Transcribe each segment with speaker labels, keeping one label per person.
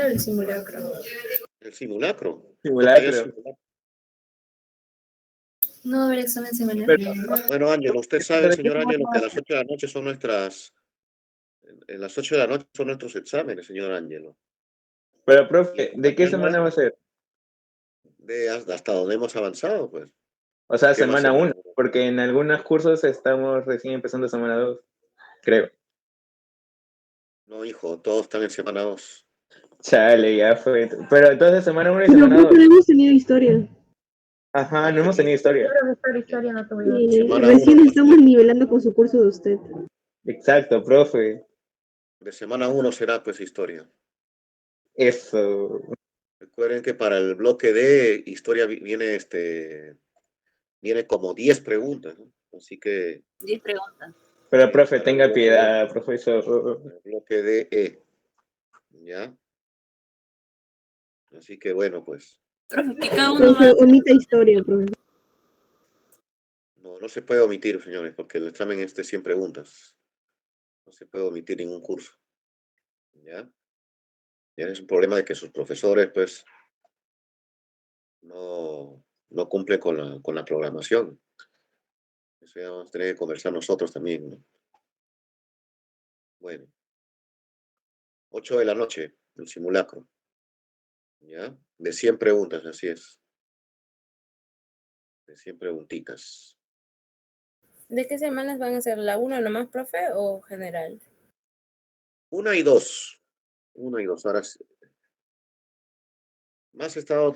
Speaker 1: o el simulacro?
Speaker 2: El simulacro.
Speaker 3: Simulacro.
Speaker 1: No va a haber examen semanal.
Speaker 2: Bueno, Ángelo, usted sabe, señor Ángelo, que a las 8 de la noche son en las 8 de la noche son nuestros exámenes, señor Ángelo.
Speaker 3: Pero, profe, ¿de qué semana va a ser?
Speaker 2: Hasta donde hemos avanzado, pues.
Speaker 3: O sea,
Speaker 2: ¿Qué más
Speaker 3: semana 1,
Speaker 2: semana?
Speaker 3: porque en algunos cursos estamos recién empezando semana 2, creo.
Speaker 2: No, hijo, todos están en semana 2.
Speaker 3: Chale, ya fue. Pero entonces semana 1 y
Speaker 4: Pero
Speaker 3: semana 2.
Speaker 4: no hemos tenido historia.
Speaker 3: Ajá, no hemos tenido historia.
Speaker 1: Historia no tuvimos.
Speaker 4: Recién estamos nivelando con su curso de usted.
Speaker 3: Exacto, profe.
Speaker 2: De semana 1 será, pues, historia.
Speaker 3: Eso.
Speaker 2: Recuerden que para el bloque de historia viene como 10 preguntas, ¿no? Así que
Speaker 1: 10 preguntas.
Speaker 3: Pero, profe, tenga piedad, profesor.
Speaker 2: el bloque de ¿ya? Así que bueno, pues
Speaker 1: Profe, que cada uno
Speaker 4: Profe,
Speaker 1: va.
Speaker 4: omita historia, profe.
Speaker 2: no se puede omitir, señores, porque el examen es de 100 preguntas. No se puede omitir ningún curso, ¿ya? Ya es un problema de que sus profesores, pues, no cumplen con la programación. Eso ya vamos a tener que conversar nosotros también, ¿no? Bueno, 8 de la noche, el simulacro, ¿ya? De 100 preguntas, así es. De 100 preguntitas.
Speaker 1: ¿De qué semanas van a ser? ¿La 1 nomás, profe, o general?
Speaker 2: 1 y 2. 1 y 2. Ahora sí. Más he estado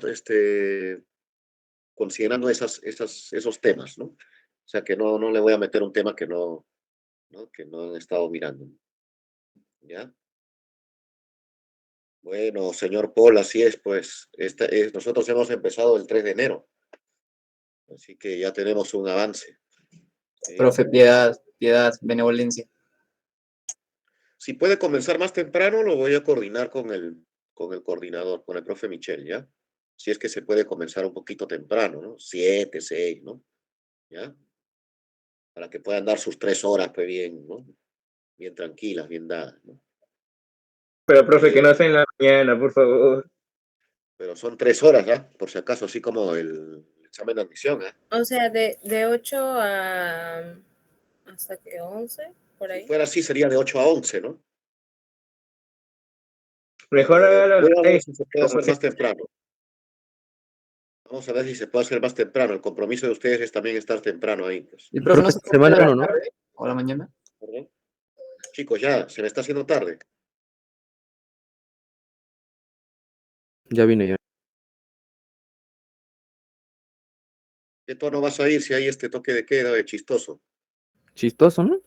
Speaker 2: considerando esos temas, ¿no? O sea que no le voy a meter un tema que no he estado mirando. ¿Ya? Bueno, señor Paul, así es, pues. Nosotros hemos empezado el 3 de enero. Así que ya tenemos un avance. ¿Sí?
Speaker 5: Profe, piedad, benevolencia.
Speaker 2: Si puede comenzar más temprano, lo voy a coordinar con el coordinador, con el profe Michel, ¿ya? Si es que se puede comenzar un poquito temprano, ¿no? 7, 6, ¿no? ¿Ya? Para que puedan dar sus 3 horas, pues bien, ¿no? Bien tranquilas, bien dadas, ¿no?
Speaker 3: Pero, profe, que no sea en la mañana, por favor.
Speaker 2: Pero son 3 horas, ¿ya? Por si acaso, así como el examen de admisión, ¿eh?
Speaker 1: O sea, de 8 a... ¿Hasta que 11? Por ahí.
Speaker 2: Si fuera así, sería de 8 a 11, ¿no?
Speaker 3: Mejor hágalo a las
Speaker 2: Voy a ver
Speaker 3: 6.
Speaker 2: si se puede hacer más temprano. Vamos a ver si se puede hacer más temprano. El compromiso de ustedes es también estar temprano ahí, pues.
Speaker 5: El profe no
Speaker 6: Profe,
Speaker 5: se puede
Speaker 6: semana
Speaker 5: quedar a
Speaker 6: 1,
Speaker 5: la
Speaker 6: ¿no?
Speaker 5: tarde o a la mañana.
Speaker 2: ¿Perdón? Chicos, ya, se me está haciendo tarde.
Speaker 6: Ya vine ya.
Speaker 2: ¿Qué tono vas a ir si hay este toque de queda de chistoso?
Speaker 6: Chistoso, ¿no?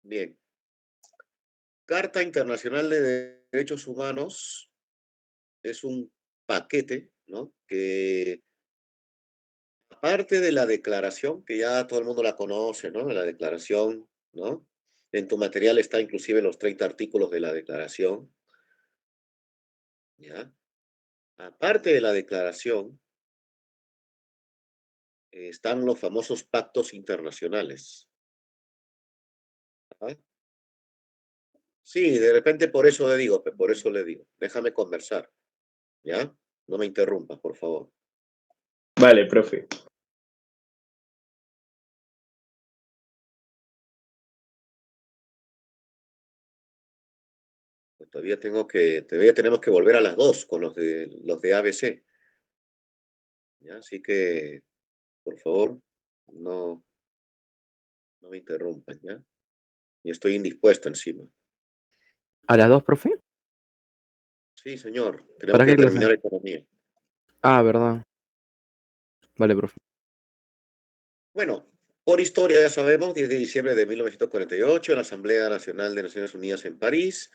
Speaker 2: Bien. Carta Internacional de Derechos Humanos es un paquete, ¿no? Que aparte de la declaración, que ya todo el mundo la conoce, ¿no? La declaración, ¿no? En tu material está inclusive los 30 artículos de la declaración, ¿ya? Aparte de la declaración, están los famosos pactos internacionales. ¿Ah? Sí, de repente por eso le digo, déjame conversar, ¿ya? No me interrumpas, por favor.
Speaker 3: Vale, profe.
Speaker 2: Pues todavía tenemos que volver a las 2 con los de ABC, ¿ya? Así que, por favor, no me interrumpan, ¿ya? Y estoy indispuesto encima.
Speaker 6: ¿A las 2, profe?
Speaker 2: Sí, señor, tenemos
Speaker 6: ¿Para
Speaker 2: que
Speaker 6: qué clase?
Speaker 2: terminar economía.
Speaker 6: Ah, verdad. Vale, profe.
Speaker 2: Bueno, por historia ya sabemos, 10 de diciembre de 1948, en la Asamblea Nacional de Naciones Unidas en París.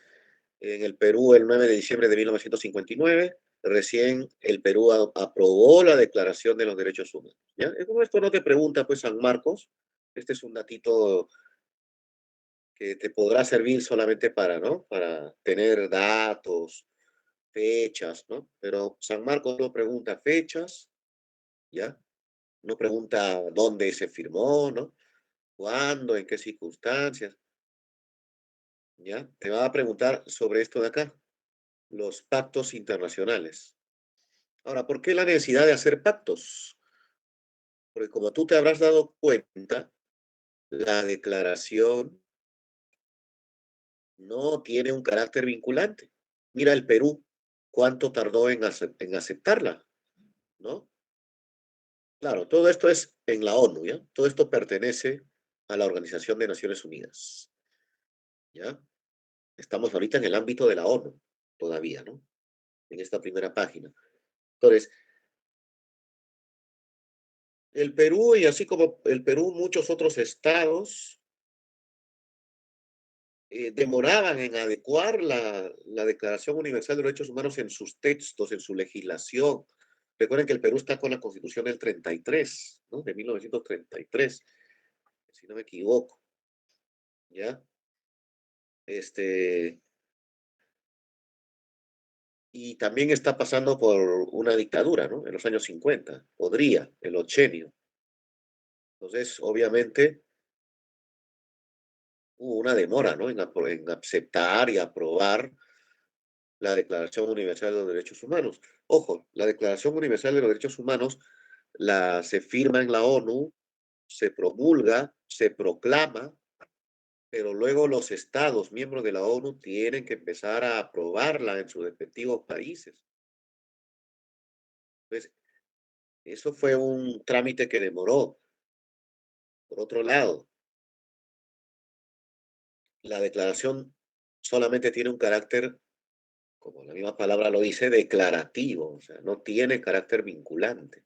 Speaker 2: En el Perú, el 9 de diciembre de 1959, recién el Perú aprobó la Declaración de los Derechos Humanos. ¿Ya? Como esto no te pregunta, pues, San Marcos, este es un datito que te podrá servir solamente para, ¿no? Para tener datos, fechas, ¿no? Pero San Marcos no pregunta fechas, ¿ya? No pregunta dónde se firmó, ¿no? ¿Cuándo? ¿En qué circunstancias? ¿Ya? Te va a preguntar sobre esto de acá, los pactos internacionales. Ahora, ¿por qué la necesidad de hacer pactos? Porque como tú te habrás dado cuenta, la declaración no tiene un carácter vinculante. Mira el Perú, cuánto tardó en aceptarla, ¿no? Claro, todo esto es en la ONU, ¿ya? Todo esto pertenece a la Organización de Naciones Unidas, ¿ya? Estamos ahorita en el ámbito de la ONU, todavía, ¿no? En esta primera página. Entonces, el Perú, y así como el Perú, muchos otros estados demoraban en adecuar la Declaración Universal de Derechos Humanos en sus textos, en su legislación. Recuerden que el Perú está con la Constitución del 33, ¿no? De 1933, si no me equivoco, ¿ya? Y también está pasando por una dictadura, ¿no? En los años 50, podría, el ochenio. Entonces, obviamente, hubo una demora, ¿no? En aceptar y aprobar la Declaración Universal de los Derechos Humanos. Ojo, la Declaración Universal de los Derechos Humanos se firma en la ONU, se promulga, se proclama, pero luego los estados miembros de la ONU tienen que empezar a aprobarla en sus respectivos países. Entonces, eso fue un trámite que demoró. Por otro lado, la declaración solamente tiene un carácter, como la misma palabra lo dice, declarativo, o sea, no tiene carácter vinculante.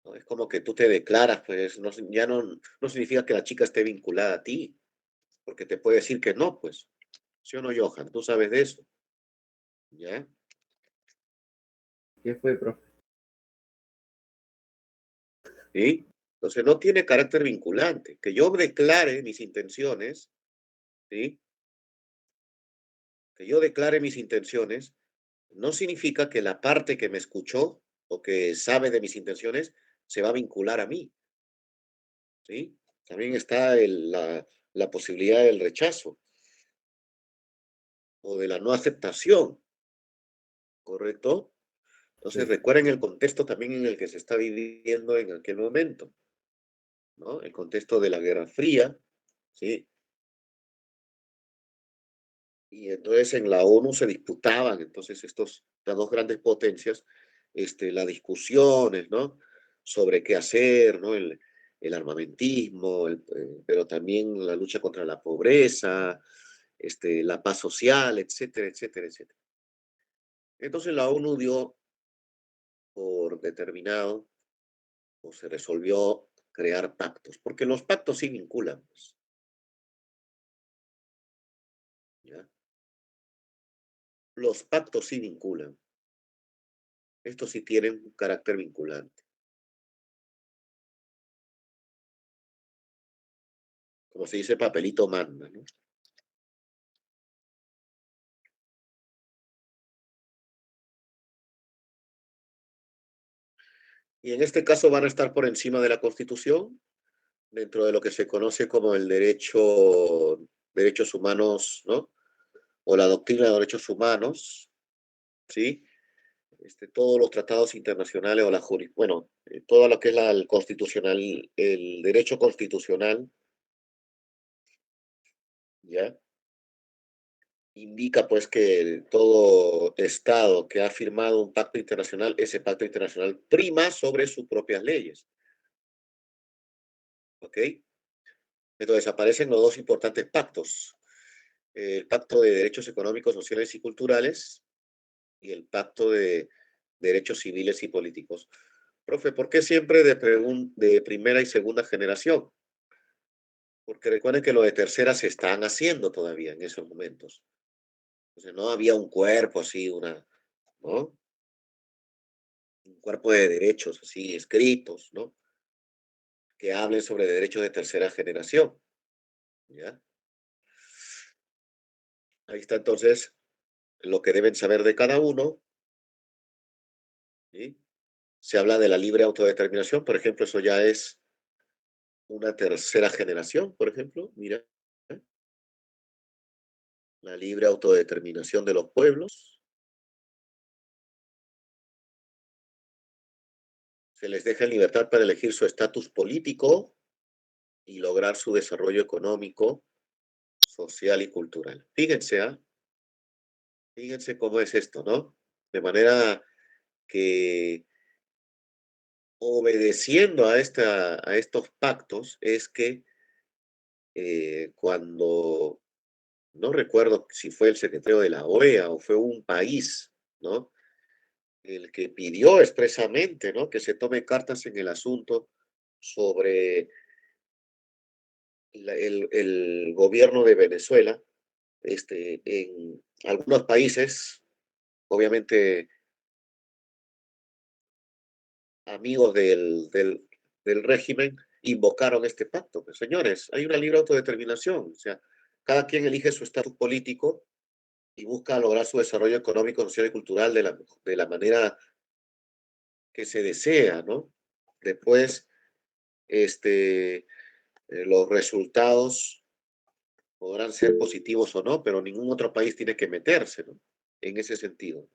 Speaker 2: ¿No? Es como que tú te declaras, pues no, ya no significa que la chica esté vinculada a ti, porque te puede decir que no, pues. ¿Sí o no, Johan? Tú sabes de eso. ¿Ya?
Speaker 3: ¿Qué fue, profe?
Speaker 2: ¿Sí? Entonces no tiene carácter vinculante. Que yo declare mis intenciones, ¿sí? Que yo declare mis intenciones, no significa que la parte que me escuchó o que sabe de mis intenciones se va a vincular a mí, ¿sí? También está la posibilidad del rechazo o de la no aceptación, ¿correcto? Entonces
Speaker 6: Sí.
Speaker 2: recuerden el contexto también en el que se está viviendo en aquel momento, ¿no? El contexto de la Guerra Fría, ¿sí? Y entonces en la ONU se disputaban, entonces las dos grandes potencias, las discusiones, ¿no? Sobre qué hacer, ¿no? El armamentismo, pero también la lucha contra la pobreza, la paz social, etcétera, etcétera, etcétera. Entonces la ONU dio por determinado, o se resolvió crear pactos, porque los pactos sí vinculan, pues, ¿ya? Los pactos sí vinculan. Estos sí tienen un carácter vinculante. Como se dice, papelito manda, ¿no? Y en este caso van a estar por encima de la Constitución, dentro de lo que se conoce como el derechos humanos, ¿no? O la doctrina de derechos humanos, ¿sí? Todos los tratados internacionales o bueno, todo lo que es el constitucional, el derecho constitucional, ¿ya? Indica pues que todo Estado que ha firmado un pacto internacional, ese pacto internacional prima sobre sus propias leyes. ¿Ok? Entonces aparecen los dos importantes pactos. El Pacto de Derechos Económicos, Sociales y Culturales y el Pacto de Derechos Civiles y Políticos. Profe, ¿por qué siempre de primera y segunda generación? Porque recuerden que lo de tercera se están haciendo todavía en esos momentos. Entonces no había un cuerpo así, ¿no? Un cuerpo de derechos así escritos, ¿no? Que hablen sobre derechos de tercera generación, ¿ya? Ahí está entonces lo que deben saber de cada uno, ¿sí? Se habla de la libre autodeterminación, por ejemplo, eso ya es una tercera generación, por ejemplo, mira, la libre autodeterminación de los pueblos. Se les deja en libertad para elegir su estatus político y lograr su desarrollo económico, social y cultural. Fíjense, ¿ah? Fíjense cómo es esto, ¿no? De manera que obedeciendo a estos pactos es que cuando, no recuerdo si fue el secretario de la OEA o fue un país, ¿no? El que pidió expresamente, ¿no? Que se tome cartas en el asunto sobre el gobierno de Venezuela. En algunos países, obviamente amigos del régimen, invocaron este pacto. Pues, señores, hay una libre autodeterminación, o sea, cada quien elige su estatus político y busca lograr su desarrollo económico, social y cultural de la manera que se desea, ¿no? Después, los resultados podrán ser positivos o no, pero ningún otro país tiene que meterse, ¿no? En ese sentido,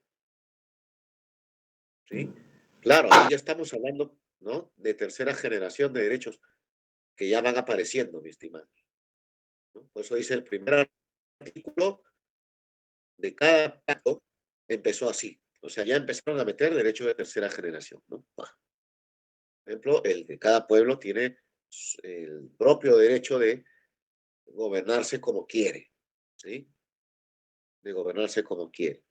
Speaker 2: ¿sí? Claro, ahí ya estamos hablando, ¿no? De tercera generación de derechos que ya van apareciendo, mi estimado, ¿no? Por eso dice el primer artículo de cada pacto empezó así. O sea, ya empezaron a meter derechos de tercera generación, ¿no? Por ejemplo, el de cada pueblo tiene el propio derecho de gobernarse como quiere, ¿sí? De gobernarse como quiere.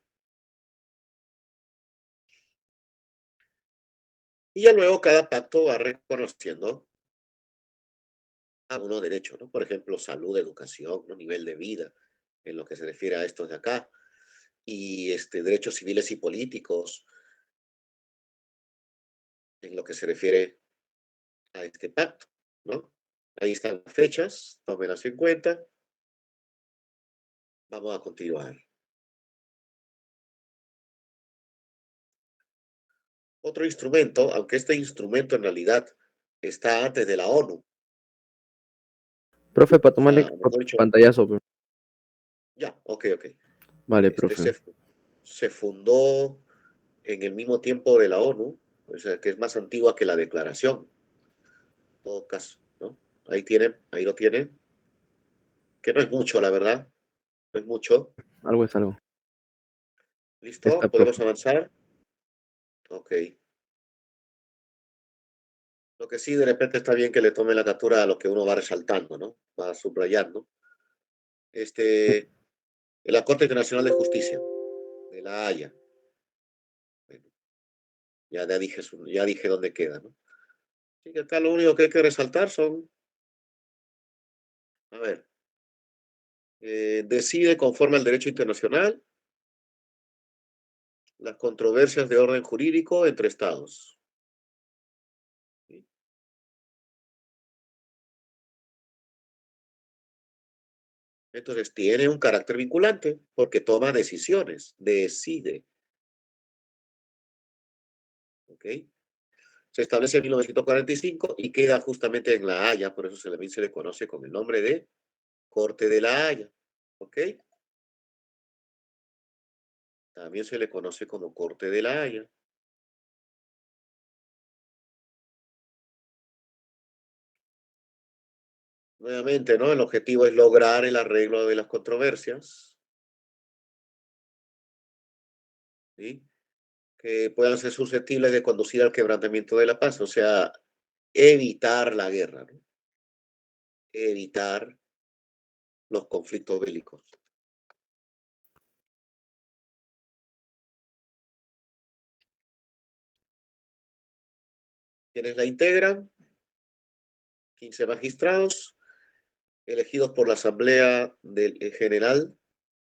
Speaker 2: Y ya luego cada pacto va reconociendo algunos derechos, ¿no? Por ejemplo, salud, educación, ¿no? Nivel de vida, en lo que se refiere a estos de acá, y derechos civiles y políticos, en lo que se refiere a este pacto, ¿no? Ahí están las fechas, tómenlas en cuenta. Vamos a continuar. Otro instrumento, aunque este instrumento en realidad está antes de la ONU,
Speaker 6: Profe, para
Speaker 2: o sea,
Speaker 6: tomarle
Speaker 2: mejor dicho,
Speaker 6: pantallazo, pe.
Speaker 2: ya, ok.
Speaker 6: Vale,
Speaker 2: Este
Speaker 6: profe.
Speaker 2: se fundó en el mismo tiempo de la ONU, o sea, que es más antigua que la declaración, en todo caso, ¿no? Ahí lo tienen, que no es mucho, la verdad, no es mucho.
Speaker 6: Algo es algo.
Speaker 2: ¿Listo?
Speaker 6: Está, profe.
Speaker 2: ¿Podemos avanzar? Ok. Lo que sí, de repente está bien que le tome la captura a lo que uno va resaltando, ¿no? Va subrayando. La Corte Internacional de Justicia, de La Haya. Bueno, ya dije dónde queda, ¿no? Así que acá lo único que hay que resaltar son, a ver, decide conforme al derecho internacional las controversias de orden jurídico entre estados. ¿Sí? Entonces tiene un carácter vinculante porque toma decisiones, decide. ¿Ok? Se establece en 1945 y queda justamente en La Haya, por eso también se le conoce con el nombre de Corte de La Haya. ¿Ok? También se le conoce como Corte de La Haya. Nuevamente, ¿no? El objetivo es lograr el arreglo de las controversias, ¿sí? Que puedan ser susceptibles de conducir al quebrantamiento de la paz, o sea, evitar la guerra, ¿no? Evitar los conflictos bélicos. Quienes la integran, 15 magistrados, elegidos por la Asamblea General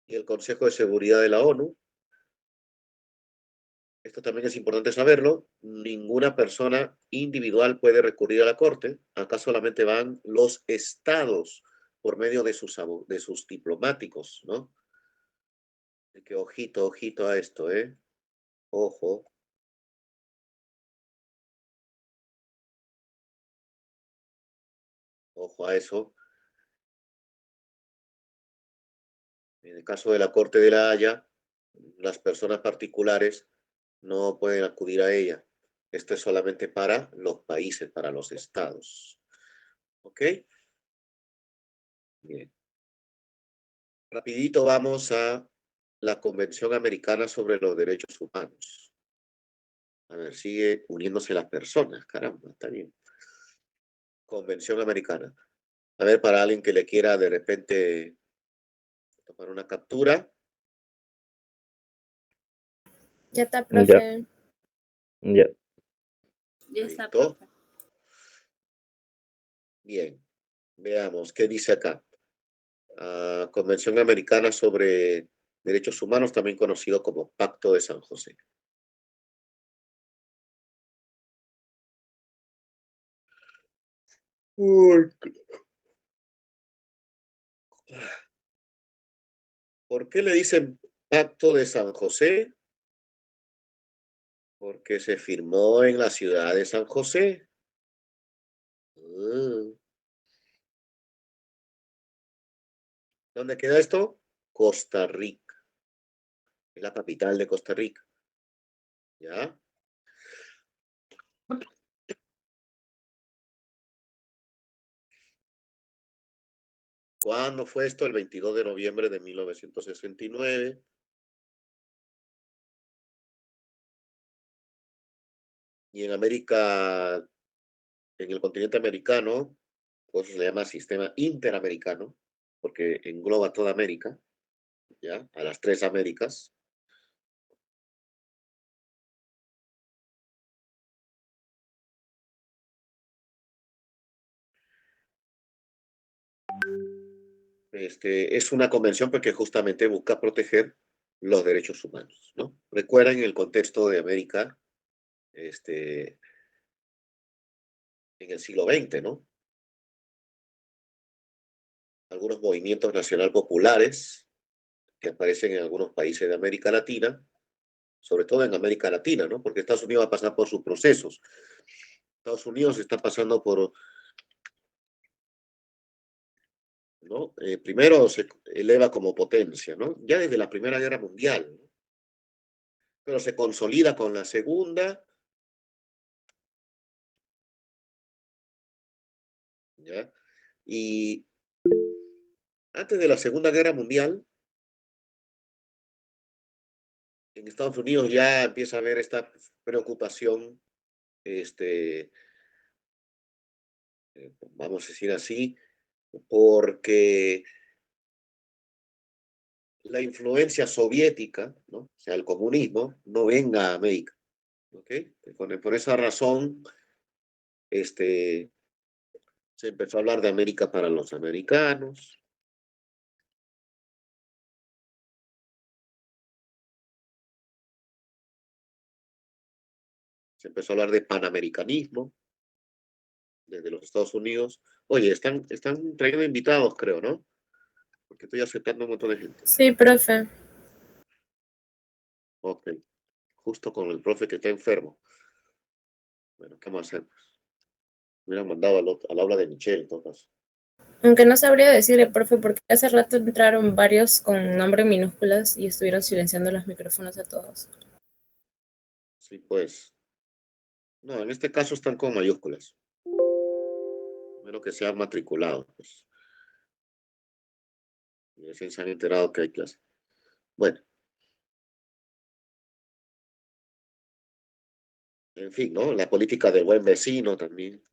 Speaker 2: y el Consejo de Seguridad de la ONU. Esto también es importante saberlo. Ninguna persona individual puede recurrir a la Corte. Acá solamente van los estados por medio de sus diplomáticos, ¿no? Así que ojito a esto, ¿eh? Ojo. Ojo a eso. En el caso de la Corte de la Haya, las personas particulares no pueden acudir a ella. Esto es solamente para los países, para los estados. ¿Ok? Bien. Rapidito vamos a la Convención Americana sobre los Derechos Humanos. A ver, sigue uniéndose las personas, caramba, está bien. Convención Americana. A ver, para alguien que le quiera de repente tomar una captura.
Speaker 1: Ya está, profe.
Speaker 6: Ya.
Speaker 1: Ya está,
Speaker 2: Listo.
Speaker 1: profe.
Speaker 2: Bien, veamos qué dice acá. Convención Americana sobre Derechos Humanos, también conocido como Pacto de San José. Uy. ¿Por qué le dicen Pacto de San José? Porque se firmó en la ciudad de San José. ¿Dónde queda esto? Costa Rica. Es la capital de Costa Rica. ¿Ya? ¿Cuándo fue esto? El 22 de noviembre de 1969. Y en América, en el continente americano, pues se le llama sistema interamericano, porque engloba toda América, ¿ya? A las 3 Américas. Es una convención porque justamente busca proteger los derechos humanos, ¿no? Recuerden el contexto de América, en el siglo XX, ¿no? Algunos movimientos nacional populares que aparecen en algunos países de América Latina, sobre todo en América Latina, ¿no? Porque Estados Unidos va a pasar por sus procesos. Estados Unidos está pasando por, ¿no? Primero se eleva como potencia, ¿no? Ya desde la Primera Guerra Mundial, ¿no? Pero se consolida con la Segunda, ¿ya? Y antes de la Segunda Guerra Mundial, en Estados Unidos ya empieza a haber esta preocupación, vamos a decir así, porque la influencia soviética, ¿no? O sea, el comunismo, no venga a América. ¿Ok? Por esa razón, se empezó a hablar de América para los americanos. Se empezó a hablar de panamericanismo desde los Estados Unidos. Oye, están trayendo invitados, creo, ¿no? Porque estoy aceptando un montón de gente.
Speaker 1: Sí, profe.
Speaker 2: Ok. Justo con el profe que está enfermo. Bueno, ¿qué vamos a hacer? Me hubieran mandado al aula de Michelle, en todo caso.
Speaker 1: Aunque no sabría decirle, profe, porque hace rato entraron varios con nombre en minúsculas y estuvieron silenciando los micrófonos a todos.
Speaker 2: Sí, pues. No, en este caso están con mayúsculas. Primero que sean matriculados, pues. Y recién se han enterado que hay clase. Bueno. En fin, ¿no? La política del buen vecino también.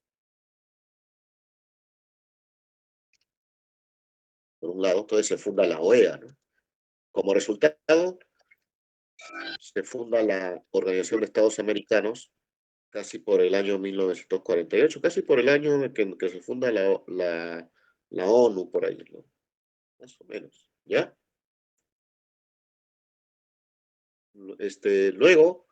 Speaker 2: Por un lado, entonces se funda la OEA, ¿no? Como resultado, se funda la Organización de Estados Americanos casi por el año 1948, casi por el año en que se funda la ONU, por ahí, ¿no? Más o menos, ¿ya? Luego,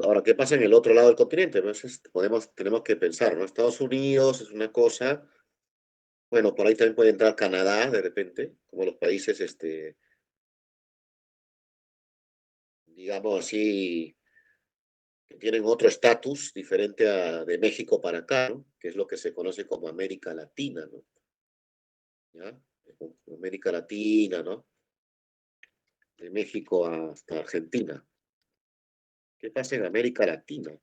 Speaker 2: ahora, ¿qué pasa en el otro lado del continente? Entonces, tenemos que pensar, ¿no? Estados Unidos es una cosa, bueno, por ahí también puede entrar Canadá, de repente, como los países, digamos así, tienen otro estatus diferente a de México para acá, ¿no? Que es lo que se conoce como América Latina, ¿no? ¿Ya? América Latina, ¿no? De México hasta Argentina. ¿Qué pasa en América Latina?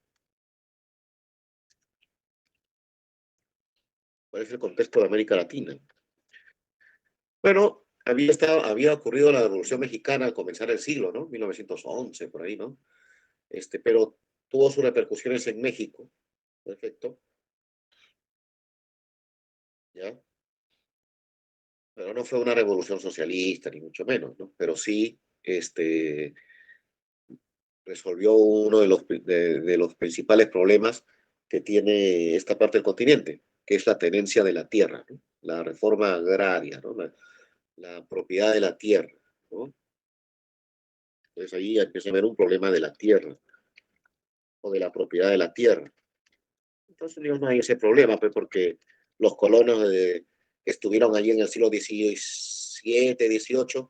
Speaker 2: ¿Cuál es el contexto de América Latina? Bueno, había ocurrido la Revolución Mexicana al comenzar el siglo, ¿no? 1911, por ahí, ¿no? Pero tuvo sus repercusiones en México. Perfecto. ¿Ya? Pero no fue una revolución socialista, ni mucho menos, ¿no? Pero sí, resolvió uno de los principales problemas que tiene esta parte del continente, que es la tenencia de la tierra, ¿no? La reforma agraria, ¿no? La propiedad de la tierra, ¿no? Entonces ahí empieza a haber un problema de la tierra o de la propiedad de la tierra. Entonces no hay ese problema, pues, porque los colonos que estuvieron allí en el siglo XVII, XVIII,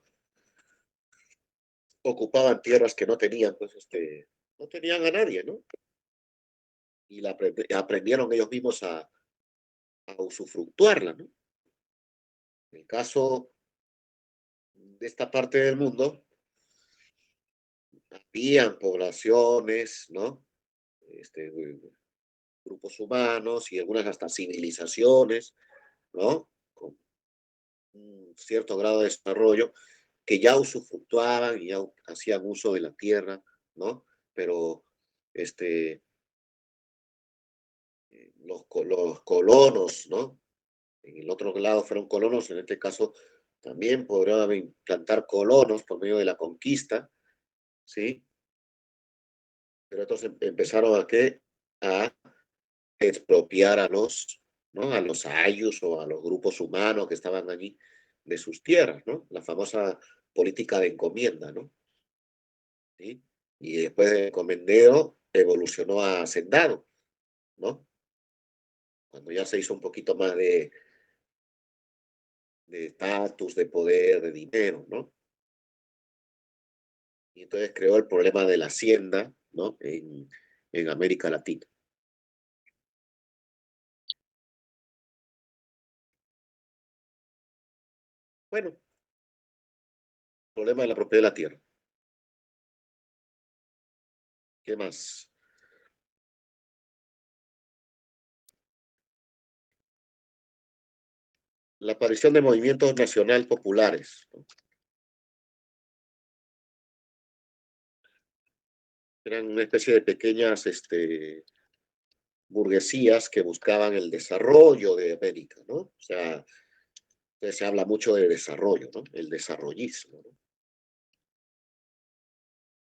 Speaker 2: ocupaban tierras que no tenían, pues, no tenían a nadie, ¿no? Y aprendieron ellos mismos a usufructuarla, ¿no? En el caso de esta parte del mundo, habían poblaciones, ¿no? Grupos humanos y algunas hasta civilizaciones, ¿no? Con un cierto grado de desarrollo que ya usufructuaban y ya hacían uso de la tierra, ¿no? Pero los colonos, ¿no? En el otro lado fueron colonos, en este caso también podrían implantar colonos por medio de la conquista, ¿sí? Pero estos empezaron a expropiar ¿no? A los ayllus o a los grupos humanos que estaban allí de sus tierras, ¿no? La famosa política de encomienda, ¿no? ¿Sí? Y después de encomendero evolucionó a hacendado, ¿no? Cuando ya se hizo un poquito más de estatus, de poder, de dinero, ¿no? Y entonces creó el problema de la hacienda, ¿no? En América Latina. Bueno, problema de la propiedad de la tierra. ¿Qué más? La aparición de movimientos nacional populares, ¿no? Eran una especie de pequeñas burguesías que buscaban el desarrollo de América, ¿no? O sea, se habla mucho de desarrollo, ¿no? El desarrollismo, ¿no?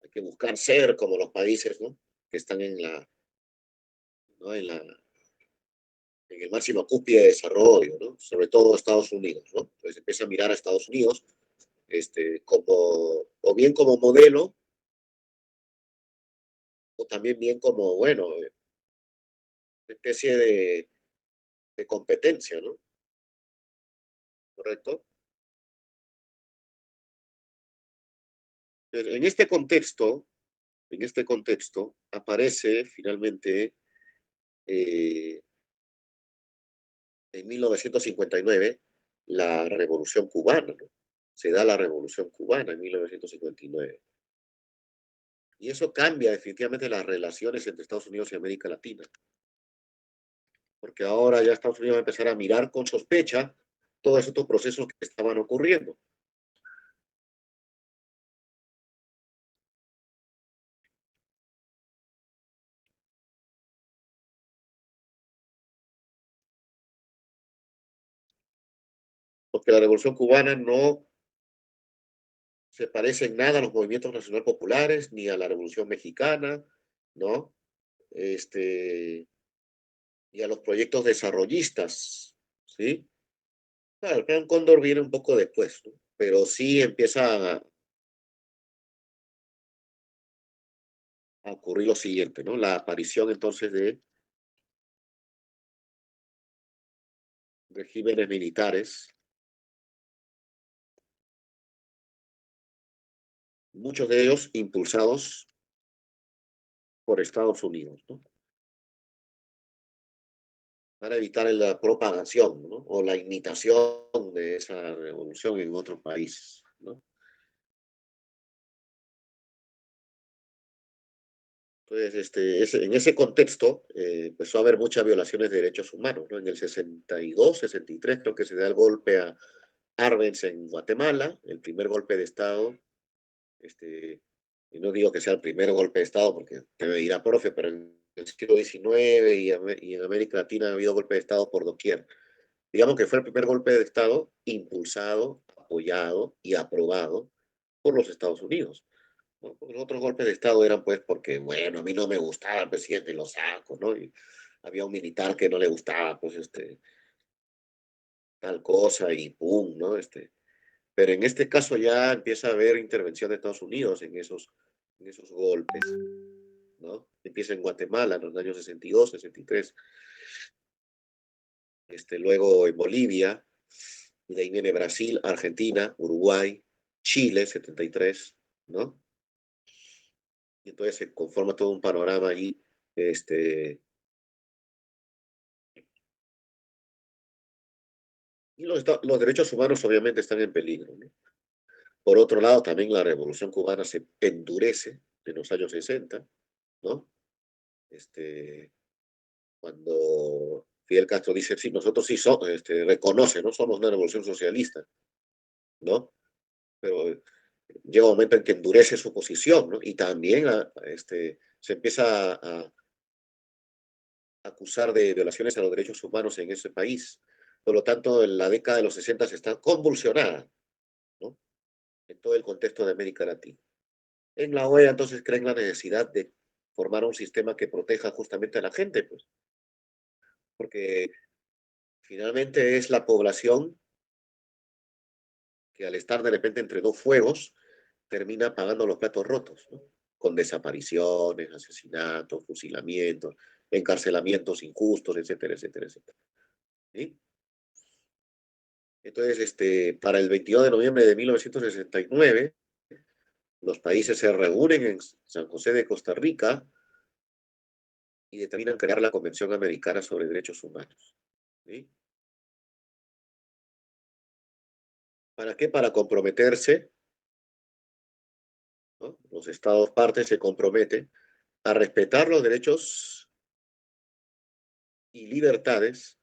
Speaker 2: Hay que buscar ser como los países, ¿no? Que están ¿no? En el máximo cúspide de desarrollo, ¿no? Sobre todo Estados Unidos, ¿no? Entonces empieza a mirar a Estados Unidos o bien como modelo, o también bien como, bueno, una especie de competencia, ¿no? ¿Correcto? En este contexto aparece finalmente en 1959 la Revolución Cubana, ¿no? Se da la Revolución Cubana en 1959. Y eso cambia definitivamente las relaciones entre Estados Unidos y América Latina. Porque ahora ya Estados Unidos va a empezar a mirar con sospecha todos estos procesos que estaban ocurriendo. Porque la Revolución Cubana no se parece en nada a los movimientos nacional populares, ni a la Revolución Mexicana, ¿no? Y a los proyectos desarrollistas, ¿sí? Claro, el Plan Cóndor viene un poco después, ¿no? Pero sí empieza a ocurrir lo siguiente, ¿no? La aparición entonces de regímenes militares, muchos de ellos impulsados por Estados Unidos, ¿no? Para evitar la propagación, ¿no? O la imitación de esa revolución en otros países, ¿no? Entonces, en ese contexto empezó a haber muchas violaciones de derechos humanos, ¿no? En el 62, 63 creo que se da el golpe a Arbenz en Guatemala, el primer golpe de Estado. Y no digo que sea el primer golpe de Estado, porque usted me dirá, profe, pero en el siglo XIX y en América Latina ha habido golpe de Estado por doquier. Digamos que fue el primer golpe de Estado impulsado, apoyado y aprobado por los Estados Unidos, ¿no? Porque los otros golpes de Estado eran pues porque, bueno, a mí no me gustaba el presidente y lo saco, ¿no? Y había un militar que no le gustaba, pues, tal cosa y pum, ¿no? Pero en este caso ya empieza a haber intervención de Estados Unidos en esos golpes, ¿no? Empieza en Guatemala en los años 62, 63, luego en Bolivia, y de ahí viene Brasil, Argentina, Uruguay, Chile, 73, ¿no? Y entonces se conforma todo un panorama allí, y los derechos humanos obviamente están en peligro, ¿no? Por otro lado, también la Revolución Cubana se endurece en los años 60, ¿no? Cuando Fidel Castro dice, sí, nosotros sí somos, reconoce, no somos una revolución socialista, ¿no? Pero llega un momento en que endurece su posición, ¿no? Y también se empieza a acusar de violaciones a los derechos humanos en ese país. Por lo tanto, en la década de los 60 está convulsionada, ¿no? En todo el contexto de América Latina. En la OEA entonces creen la necesidad de formar un sistema que proteja justamente a la gente, pues, porque finalmente es la población que al estar de repente entre dos fuegos termina pagando los platos rotos, ¿no? Con desapariciones, asesinatos, fusilamientos, encarcelamientos injustos, etcétera, etcétera, etcétera. ¿Sí? Entonces, para el 22 de noviembre de 1969, los países se reúnen en San José de Costa Rica y determinan crear la Convención Americana sobre Derechos Humanos. ¿Sí? ¿Para qué? Para comprometerse, ¿no? Los estados partes se comprometen a respetar los derechos y libertades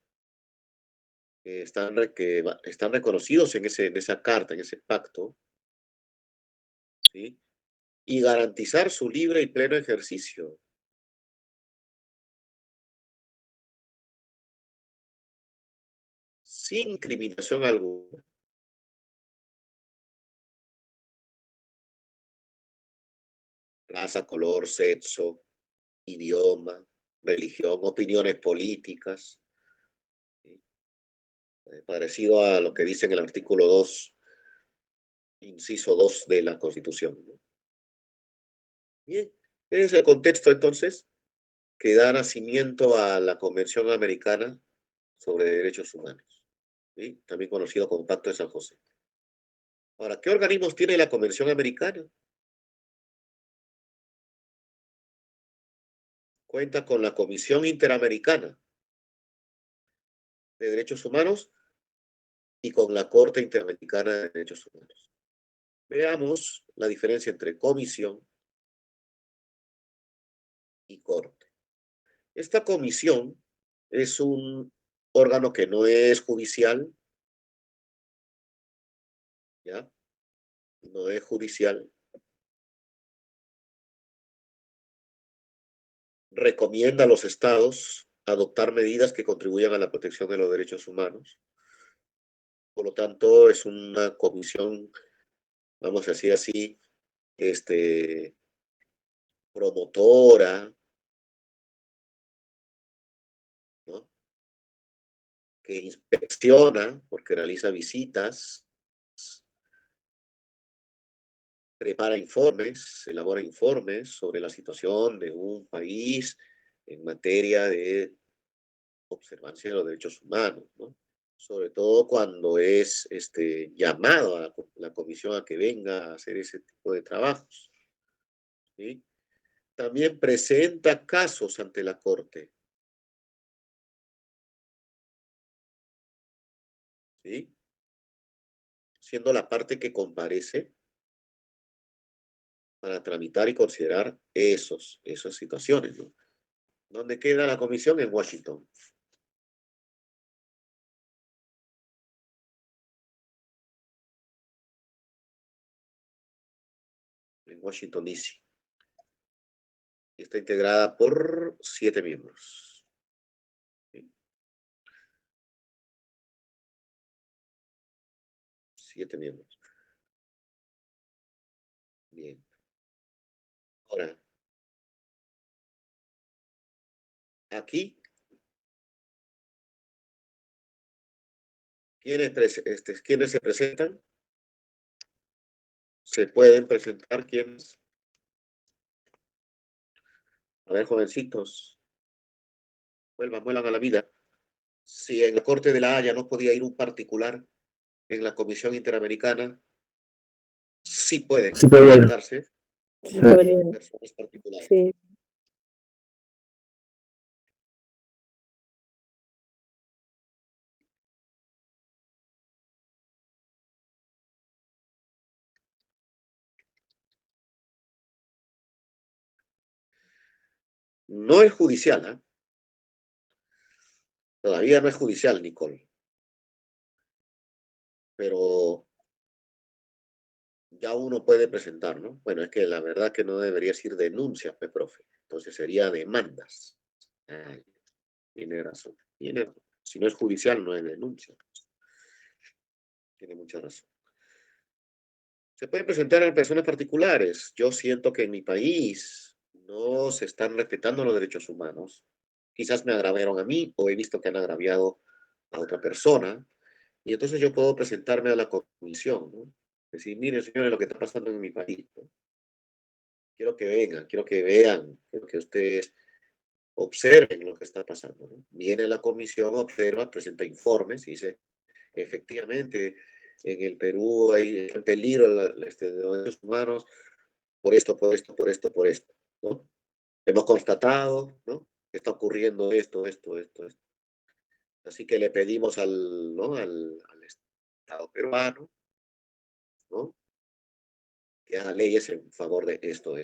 Speaker 2: que están reconocidos en esa carta, en ese pacto, ¿sí? Y garantizar su libre y pleno ejercicio. Sin discriminación alguna. Raza, color, sexo, idioma, religión, opiniones políticas. ¿Sí? Parecido a lo que dice en el artículo 2, inciso 2 de la Constitución, ¿no? Bien, ese es el contexto entonces que da nacimiento a la Convención Americana sobre Derechos Humanos, ¿sí? También conocido como Pacto de San José. Ahora, ¿qué organismos tiene la Convención Americana? Cuenta con la Comisión Interamericana de Derechos Humanos y con la Corte Interamericana de Derechos Humanos. Veamos la diferencia entre comisión y corte. Esta comisión es un órgano que no es judicial, ¿ya? No es judicial. Recomienda a los estados adoptar medidas que contribuyan a la protección de los derechos humanos. Por lo tanto, es una comisión, vamos a decir así, promotora, ¿no? Que inspecciona, porque realiza visitas, prepara informes, elabora informes sobre la situación de un país en materia de observancia de los derechos humanos, ¿no? Sobre todo cuando es llamado a la comisión a que venga a hacer ese tipo de trabajos, ¿sí? también presenta casos ante la Corte. ¿Sí? Siendo la parte que comparece para tramitar y considerar esas situaciones, ¿no? ¿Dónde queda la comisión? En Washington. En Washington, D.C. Está integrada por 7 miembros. ¿Sí? 7 miembros. Bien. Ahora, aquí, ¿quiénes se presentan? Se pueden presentar quienes. A ver, jovencitos, vuelvan a la vida. Si en la Corte de La Haya no podía ir un particular, en la Comisión Interamericana sí pueden presentarse
Speaker 6: Sí.
Speaker 2: personas particulares.
Speaker 7: Sí.
Speaker 2: No es judicial, ¿eh? Todavía no es judicial, Nicole. Pero ya uno puede presentar, ¿no? Bueno, es que la verdad que no debería decir denuncias, profe. Entonces sería demandas. Ay, tiene razón. Si no es judicial, no es denuncia. Tiene mucha razón. Se pueden presentar a personas particulares. Yo siento que en mi país no se están respetando los derechos humanos. Quizás me agravaron a mí o he visto que han agraviado a otra persona. Y entonces yo puedo presentarme a la comisión, ¿no? Decir, miren, señores, lo que está pasando en mi país, ¿no? Quiero que vengan, quiero que vean, quiero que ustedes observen lo que está pasando, ¿no? Viene la comisión, observa, presenta informes y dice, efectivamente, en el Perú hay en peligro los derechos humanos por esto, por esto, por esto, por esto, ¿no? Hemos constatado, ¿no? Que está ocurriendo esto. Así que le pedimos ¿no? al Estado peruano, ¿no? Que haga leyes en favor de esto.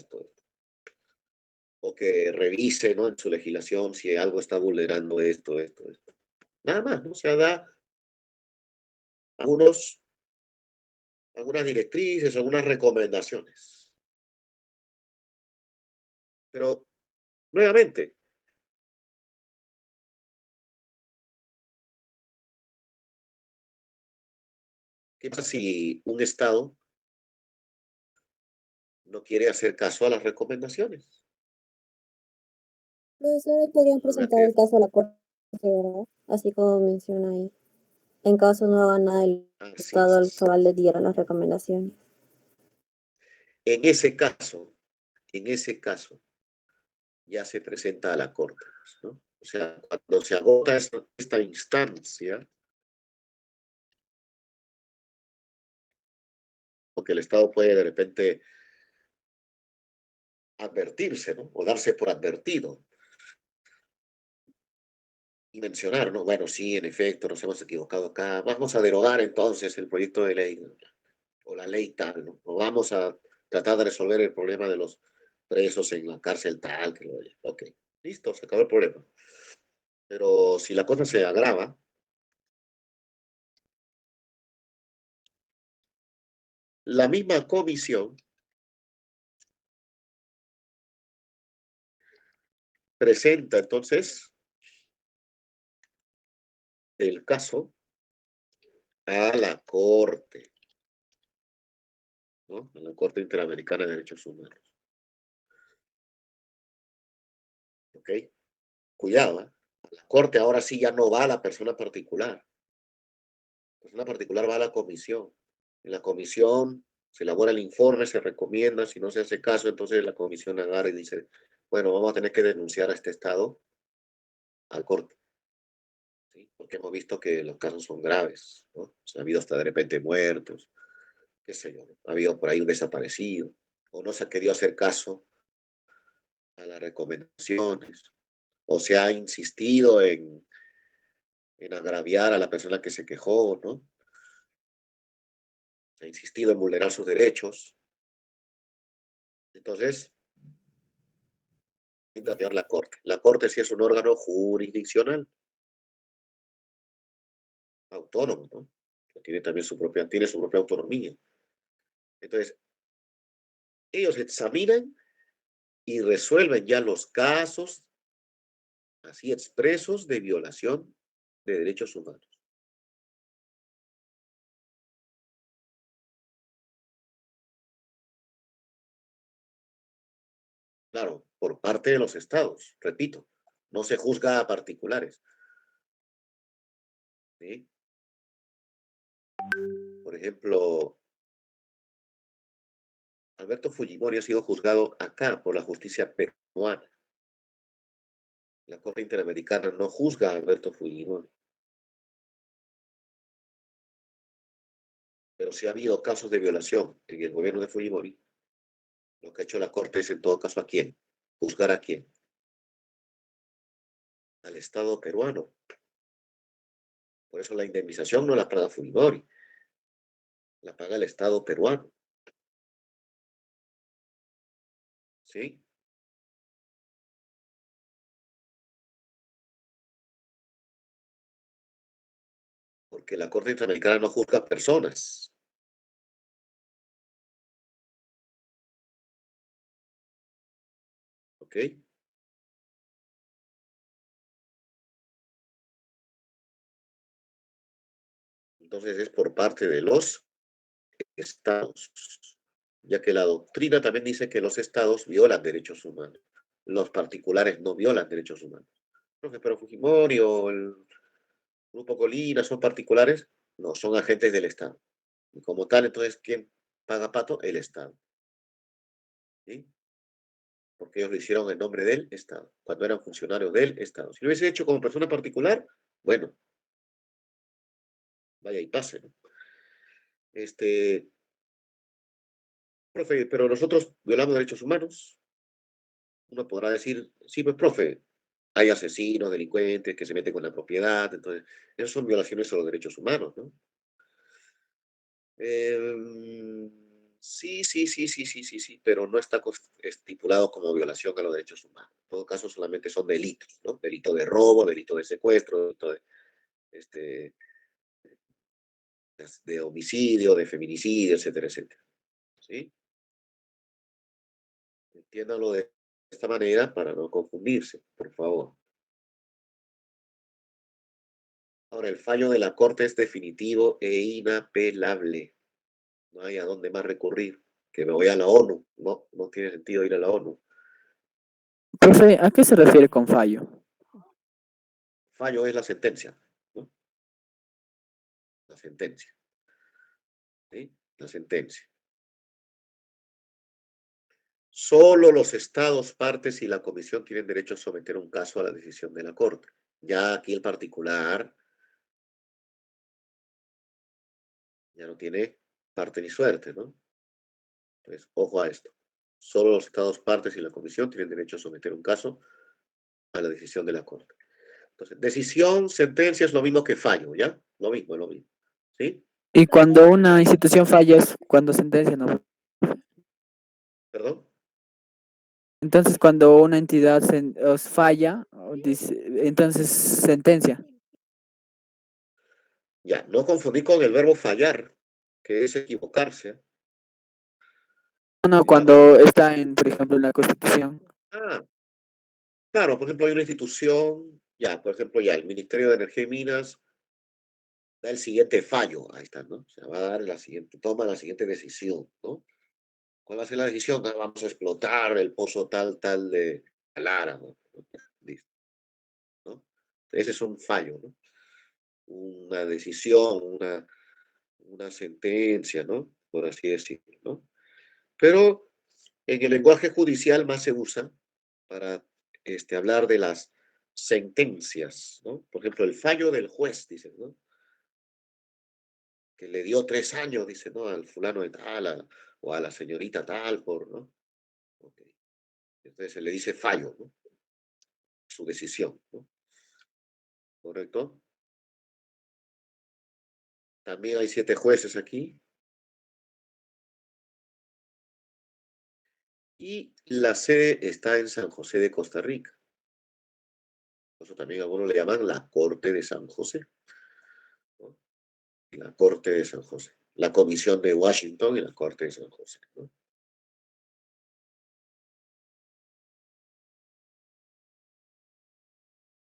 Speaker 2: O que revise, ¿no? En su legislación si algo está vulnerando esto. Nada más, ¿no? O sea, da algunas directrices, algunas recomendaciones. Pero, nuevamente, ¿qué pasa si un Estado no quiere hacer caso a las recomendaciones?
Speaker 7: Profesor, podrían
Speaker 2: A ver,
Speaker 7: presentar el caso a la corte, ¿verdad? Así como menciona ahí. En caso no haga nada, el
Speaker 2: así
Speaker 7: Estado al
Speaker 2: es.
Speaker 7: cabal le diera las recomendaciones.
Speaker 2: En ese caso, ya se presenta a la Corte, ¿no? O sea, cuando se agota esta instancia, porque el Estado puede de repente advertirse, ¿no? O darse por advertido y mencionar, ¿no? Bueno, sí, en efecto, nos hemos equivocado acá. Vamos a derogar entonces el proyecto de ley, ¿no? O la ley tal, ¿no? O vamos a tratar de resolver el problema de los presos en la cárcel tal, que lo haya. Ok, listo, se acabó el problema. Pero si la cosa se agrava, la misma comisión presenta entonces el caso a la Corte, ¿no? A la Corte Interamericana de Derechos Humanos. ¿Ok? Cuidado, ¿eh? A la Corte ahora sí ya no va la persona particular. La persona particular va a la comisión. En la comisión se elabora el informe, se recomienda, si no se hace caso, entonces la comisión agarra y dice, bueno, vamos a tener que denunciar a este Estado al Corte. ¿Sí? Porque hemos visto que los casos son graves, ¿no? O sea, ha habido hasta de repente muertos, qué sé yo, ¿no? Ha habido por ahí un desaparecido, o no se ha querido hacer caso a las recomendaciones, o se ha insistido en agraviar a la persona que se quejó, ¿no? Se ha insistido en vulnerar sus derechos. Entonces, interpelar la Corte. La Corte sí es un órgano jurisdiccional, autónomo, ¿no? Tiene también tiene su propia autonomía. Entonces, ellos examinan y resuelven ya los casos así expresos de violación de derechos humanos. Claro, por parte de los estados, repito, no se juzga a particulares. ¿Sí? Por ejemplo, Alberto Fujimori ha sido juzgado acá por la justicia peruana. La Corte Interamericana no juzga a Alberto Fujimori. Pero si ha habido casos de violación en el gobierno de Fujimori, lo que ha hecho la Corte es en todo caso ¿a quién? ¿Juzgar a quién? Al Estado peruano. Por eso la indemnización no la paga Fujimori, la paga el Estado peruano. ¿Sí? Porque la Corte Interamericana no juzga personas. ¿Ok? Entonces es por parte de los estados, ya que la doctrina también dice que los estados violan derechos humanos. Los particulares no violan derechos humanos. Pero Fujimori o el Grupo Colina son particulares, no, son agentes del Estado. Y como tal, entonces, ¿quién paga pato? El Estado. ¿Sí? Porque ellos lo hicieron en nombre del Estado, cuando eran funcionarios del Estado. Si lo hubiese hecho como persona particular, bueno, vaya y pase, ¿no? Profe, pero nosotros violamos derechos humanos. Uno podrá decir, sí, pues, profe, hay asesinos, delincuentes que se meten con la propiedad, entonces, esas son violaciones a los derechos humanos, ¿no? Sí, pero no está estipulado como violación a los derechos humanos. En todo caso, solamente son delitos, ¿no? Delito de robo, delito de secuestro, delito este, de homicidio, de feminicidio, etcétera, etcétera. ¿Sí? Entiéndalo de esta manera para no confundirse, por favor. Ahora, el fallo de la Corte es definitivo e inapelable. No hay a dónde más recurrir. Que me voy a la ONU. No, no tiene sentido ir a la ONU.
Speaker 8: Profe, ¿a qué se refiere con fallo?
Speaker 2: Fallo es la sentencia, ¿no? La sentencia. ¿Sí? La sentencia. Solo los estados, partes y la comisión tienen derecho a someter un caso a la decisión de la Corte. Ya aquí el particular ya no tiene parte ni suerte, ¿no? Entonces, ojo a esto. Solo los estados, partes y la comisión tienen derecho a someter un caso a la decisión de la Corte. Entonces, decisión, sentencia es lo mismo que fallo, ¿ya? Lo mismo, lo mismo. ¿Sí?
Speaker 8: Y cuando una institución falla es cuando sentencia, ¿no?
Speaker 2: ¿Perdón?
Speaker 8: Entonces, cuando una entidad os falla, entonces sentencia.
Speaker 2: Ya, no confundir con el verbo fallar, que es equivocarse.
Speaker 8: No,
Speaker 2: Cuidado.
Speaker 8: cuando está en, por ejemplo, en la Constitución.
Speaker 2: Ah, claro, por ejemplo, hay una institución, ya, por ejemplo, ya, el Ministerio de Energía y Minas da el siguiente fallo, ahí está, ¿no? Se va a dar toma la siguiente decisión, ¿no? ¿Cuál va a ser la decisión? Ah, vamos a explotar el pozo tal de Lara, ¿no? Listo, ¿no? Ese es un fallo, ¿no? Una decisión, una sentencia, ¿no? Por así decirlo, ¿no? Pero en el lenguaje judicial más se usa para hablar de las sentencias, ¿no? Por ejemplo, el fallo del juez, dicen, ¿no? Que le dio 3 años, dice, ¿no? Al fulano de tal, o a la señorita tal, ¿no? Okay. Entonces se le dice fallo, ¿no? Su decisión, ¿no? ¿Correcto? También hay 7 jueces aquí. Y la sede está en San José de Costa Rica. Eso también algunos le llaman la Corte de San José, ¿no? La Corte de San José. La Comisión de Washington y la Corte de San José, ¿no?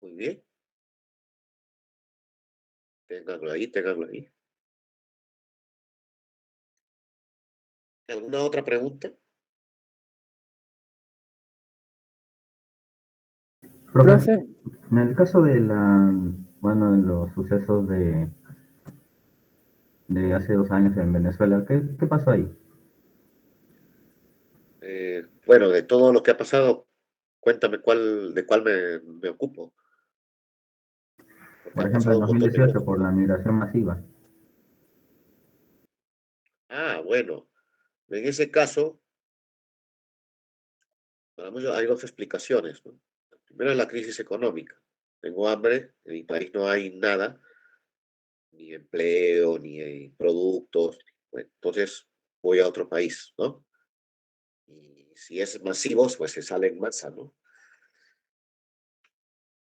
Speaker 2: Muy bien. Ténganlo ahí, ténganlo ahí. ¿Alguna otra pregunta?
Speaker 8: Profe,
Speaker 9: En el caso de bueno, en los sucesos de hace 2 años en Venezuela, ¿qué pasó ahí?
Speaker 2: Bueno, de todo lo que ha pasado, cuéntame de cuál me ocupo. Porque
Speaker 9: Por
Speaker 2: han
Speaker 9: ejemplo, en
Speaker 2: pasado un montón de
Speaker 9: 2018
Speaker 2: cosas,
Speaker 9: por
Speaker 2: ¿no?
Speaker 9: la migración masiva.
Speaker 2: Bueno, en ese caso, para muchos hay 2 explicaciones, ¿no? La primera es la crisis económica. Tengo hambre, en mi país no hay nada, ni empleo, ni productos. Bueno, entonces voy a otro país, ¿no? Y si es masivo, pues se sale en masa, ¿no?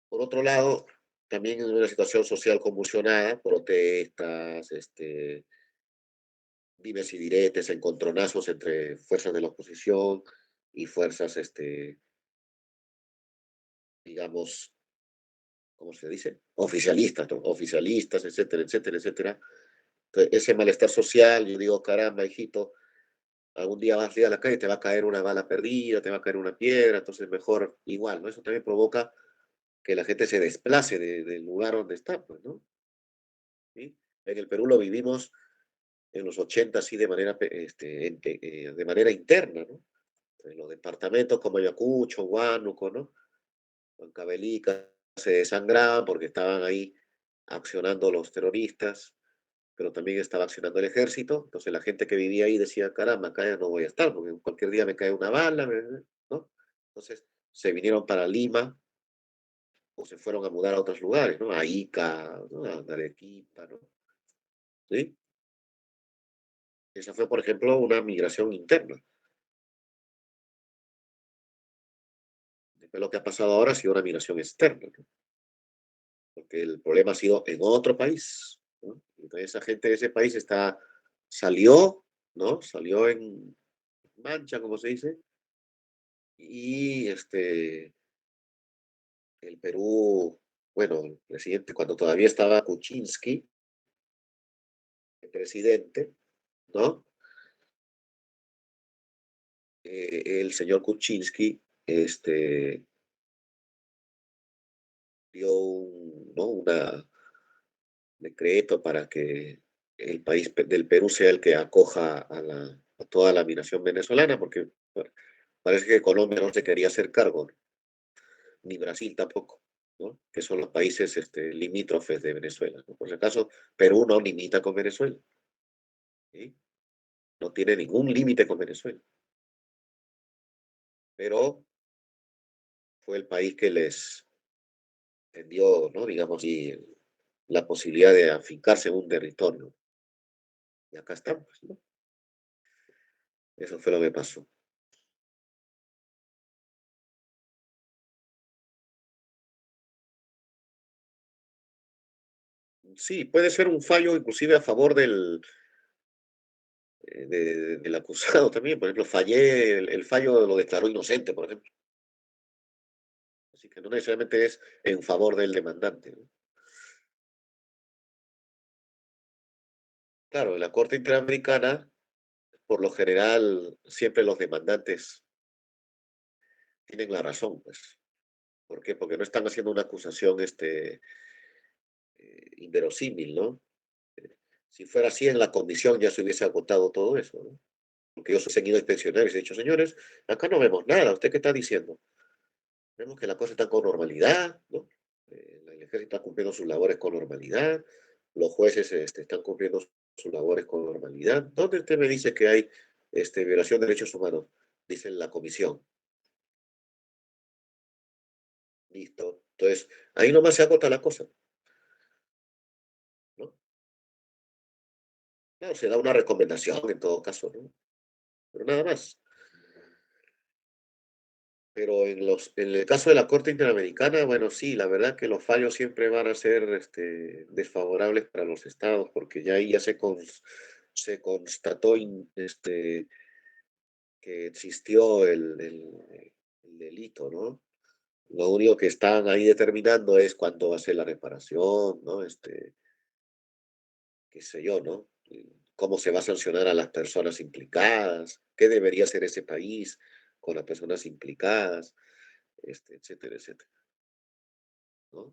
Speaker 2: Por otro lado, también es una situación social convulsionada, protestas, dimes y diretes, encontronazos entre fuerzas de la oposición y fuerzas, digamos, ¿cómo se dice? Oficialistas, ¿no? Oficialistas, etcétera, etcétera, etcétera. Entonces, ese malestar social, yo digo, caramba, hijito, algún día vas a ir a la calle, te va a caer una bala perdida, te va a caer una piedra, entonces mejor igual, ¿no? Eso también provoca que la gente se desplace del lugar donde está, pues, ¿no? ¿Sí? En el Perú lo vivimos en los 80 así de manera interna, ¿no? En los departamentos como Ayacucho, Huánuco, ¿no? Huancavelica se desangraban porque estaban ahí accionando los terroristas, pero también estaba accionando el ejército. Entonces la gente que vivía ahí decía, caramba, acá ya no voy a estar, porque cualquier día me cae una bala, ¿no? Entonces se vinieron para Lima o se fueron a mudar a otros lugares, ¿no? A Ica, ¿no? A Arequipa, ¿no? ¿Sí? Esa fue, por ejemplo, una migración interna. Después lo que ha pasado ahora ha sido una migración externa, ¿no? Porque el problema ha sido en otro país, ¿no? Entonces esa gente de ese país salió, ¿no? Salió en mancha, como se dice, y el Perú, bueno, el presidente, cuando todavía estaba Kuczynski, el presidente, ¿no? El señor Kuczynski, dio ¿no? Una decreto para que el país del Perú sea el que acoja a toda la migración venezolana, porque bueno, parece que Colombia no se quería hacer cargo, ¿no? Ni Brasil tampoco, ¿no? Que son los países limítrofes de Venezuela, ¿no? Por si acaso, Perú no limita con Venezuela, ¿sí? No tiene ningún límite con Venezuela, pero fue el país que les dio, ¿no? Digamos, y la posibilidad de afincarse en un territorio. Y acá estamos, ¿no? Eso fue lo que pasó. Sí, puede ser un fallo inclusive a favor del acusado también. Por ejemplo, el fallo lo declaró inocente, por ejemplo. Así que no necesariamente es en favor del demandante, ¿no? Claro, en la Corte Interamericana, por lo general, siempre los demandantes tienen la razón, pues. ¿Por qué? Porque no están haciendo una acusación inverosímil, ¿no? Si fuera así, en la comisión ya se hubiese agotado todo eso, ¿no? Porque ellos han ido a inspeccionar y se han dicho, señores, acá no vemos nada, ¿usted qué está diciendo? Vemos que la cosa está con normalidad, ¿no? El ejército está cumpliendo sus labores con normalidad, los jueces están cumpliendo sus labores con normalidad. ¿Dónde usted me dice que hay violación de derechos humanos? Dice la comisión. Listo. Entonces, ahí nomás se agota la cosa, ¿no? Claro, se da una recomendación en todo caso, ¿no? Pero nada más. Pero en el caso de la Corte Interamericana, bueno, sí, la verdad que los fallos siempre van a ser desfavorables para los estados, porque ya ahí ya se constató que existió el delito, ¿no? Lo único que están ahí determinando es cuándo va a ser la reparación, ¿no? Qué sé yo, ¿no? Cómo se va a sancionar a las personas implicadas, qué debería hacer ese país con las personas implicadas, etcétera, etcétera, ¿no?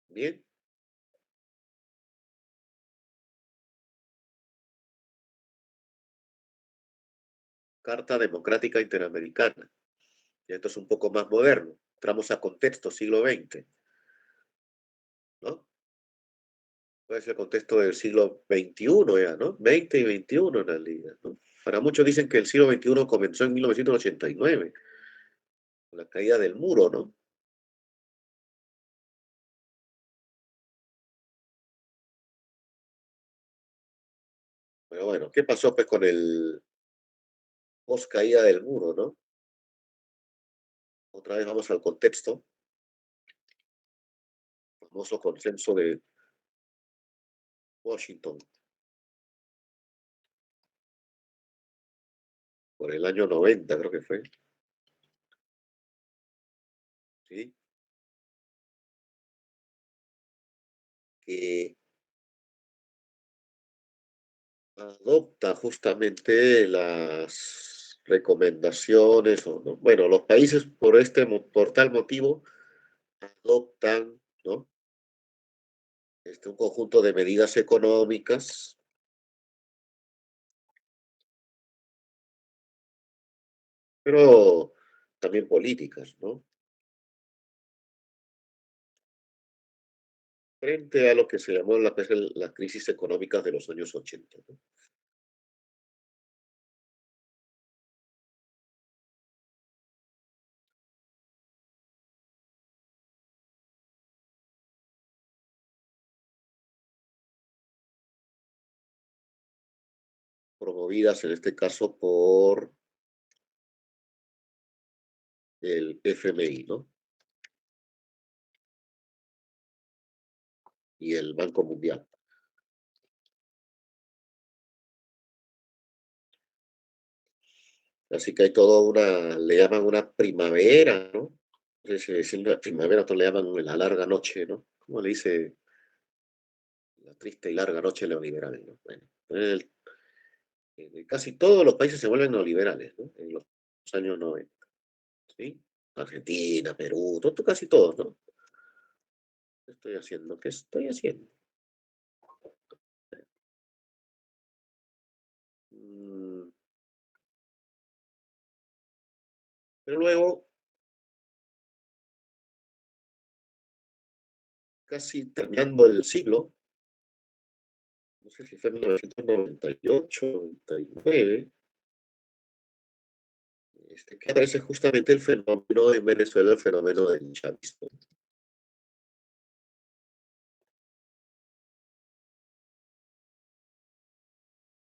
Speaker 2: Bien, Carta Democrática Interamericana. Y esto es un poco más moderno. Entramos a contexto siglo XX, ¿no? Puede ser contexto del siglo XXI ya, ¿no? 20 y 21 en realidad, ¿no? Para muchos dicen que el siglo XXI comenzó en 1989, con la caída del muro, ¿no? Pero bueno, ¿qué pasó pues con el post caída del muro, ¿no? Otra vez vamos al contexto, famoso consenso de Washington, por el año 90 creo que fue, ¿sí? Que adopta justamente las recomendaciones, o no, bueno, los países por tal motivo adoptan, ¿no? Un conjunto de medidas económicas, pero también políticas, ¿no? Frente a lo que se llamó la crisis económica de los años 80, ¿no? Promovidas en este caso por el FMI, ¿no? Y el Banco Mundial. Así que hay toda le llaman una primavera, ¿no? No sé si decir la primavera, otros le llaman la larga noche, ¿no? ¿Cómo le dice? La triste y larga noche neoliberal, ¿no? Bueno, casi todos los países se vuelven neoliberales, ¿no? En los años 90, ¿sí? Argentina, Perú, casi todos, ¿no? ¿Qué estoy haciendo? ¿Qué estoy haciendo? Mm, Pero luego, casi terminando el siglo, no sé si fue en 1998, 99, que aparece justamente el fenómeno en Venezuela, el fenómeno del chavismo.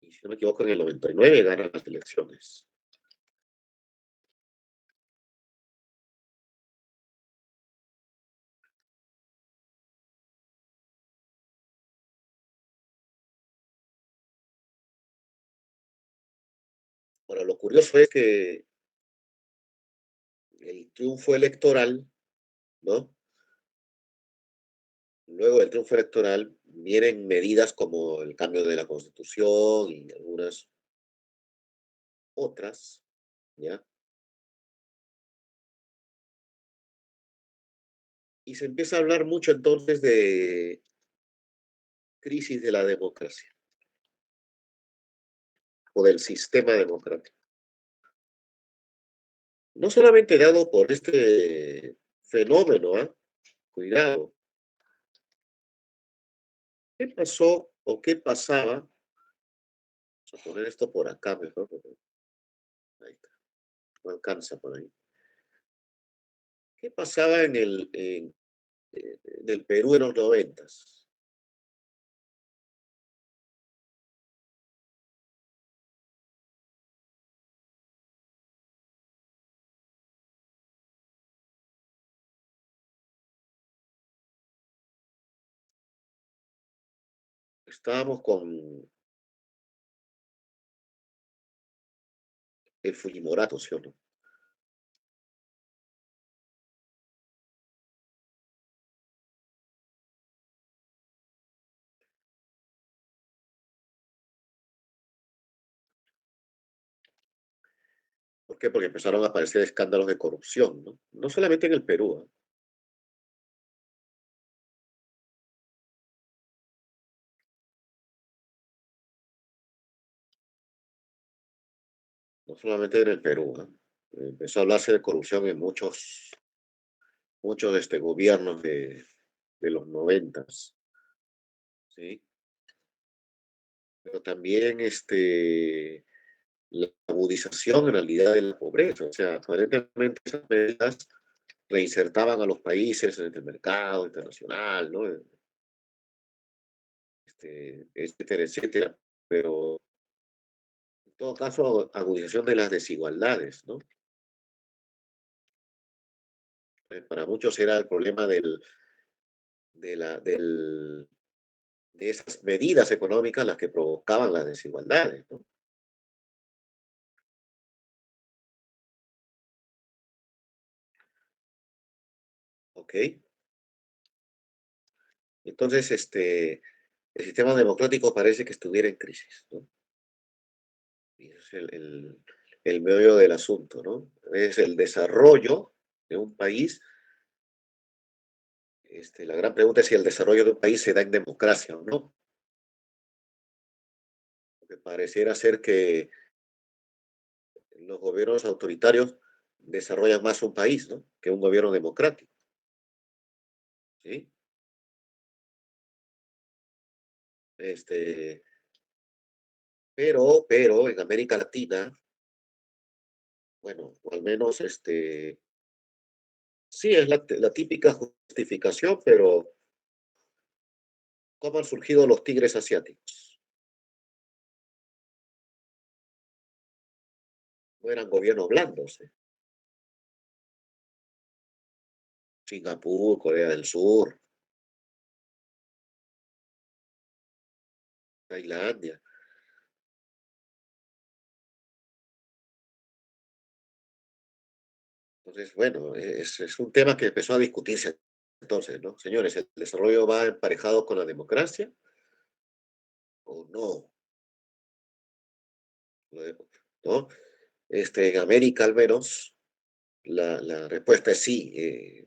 Speaker 2: Y si no me equivoco, en el 99 ganan las elecciones. Ahora, lo curioso es que el triunfo electoral, ¿no? Luego del triunfo electoral vienen medidas como el cambio de la Constitución y algunas otras, ¿ya? Y se empieza a hablar mucho entonces de crisis de la democracia o del sistema democrático. No solamente dado por este fenómeno, ¿ah? Cuidado. ¿Qué pasó o qué pasaba Vamos a poner esto por acá mejor, porque ahí está. No alcanza por ahí. ¿Qué pasaba en el Perú en los 90s? Estábamos con el Fujimorato, ¿sí o no? ¿Por qué? Porque empezaron a aparecer escándalos de corrupción, ¿no? No solamente en el Perú, ¿eh? No solamente en el Perú, ¿eh? Empezó a hablarse de corrupción en muchos gobiernos de los 90s, ¿sí? Pero también la agudización en realidad de la pobreza, o sea, aparentemente esas medidas reinsertaban a los países en el mercado internacional, ¿no? Etcétera, etcétera, pero en todo caso, agudización de las desigualdades, ¿no? Para muchos era el problema de esas medidas económicas las que provocaban las desigualdades, ¿no? ¿Ok? Entonces, el sistema democrático parece que estuviera en crisis, ¿no? Y ese es el meollo del asunto, ¿no? Es el desarrollo de un país. La gran pregunta es si el desarrollo de un país se da en democracia o no. Porque pareciera ser que los gobiernos autoritarios desarrollan más un país, ¿no? Que un gobierno democrático, ¿sí? Pero en América Latina, bueno, o al menos sí es la típica justificación, pero ¿cómo han surgido los tigres asiáticos? No eran gobiernos blandos, ¿eh? Singapur, Corea del Sur, Tailandia. Entonces, bueno, es un tema que empezó a discutirse entonces, ¿no? Señores, ¿el desarrollo va emparejado con la democracia o no? ¿No? En América al menos, la respuesta es sí,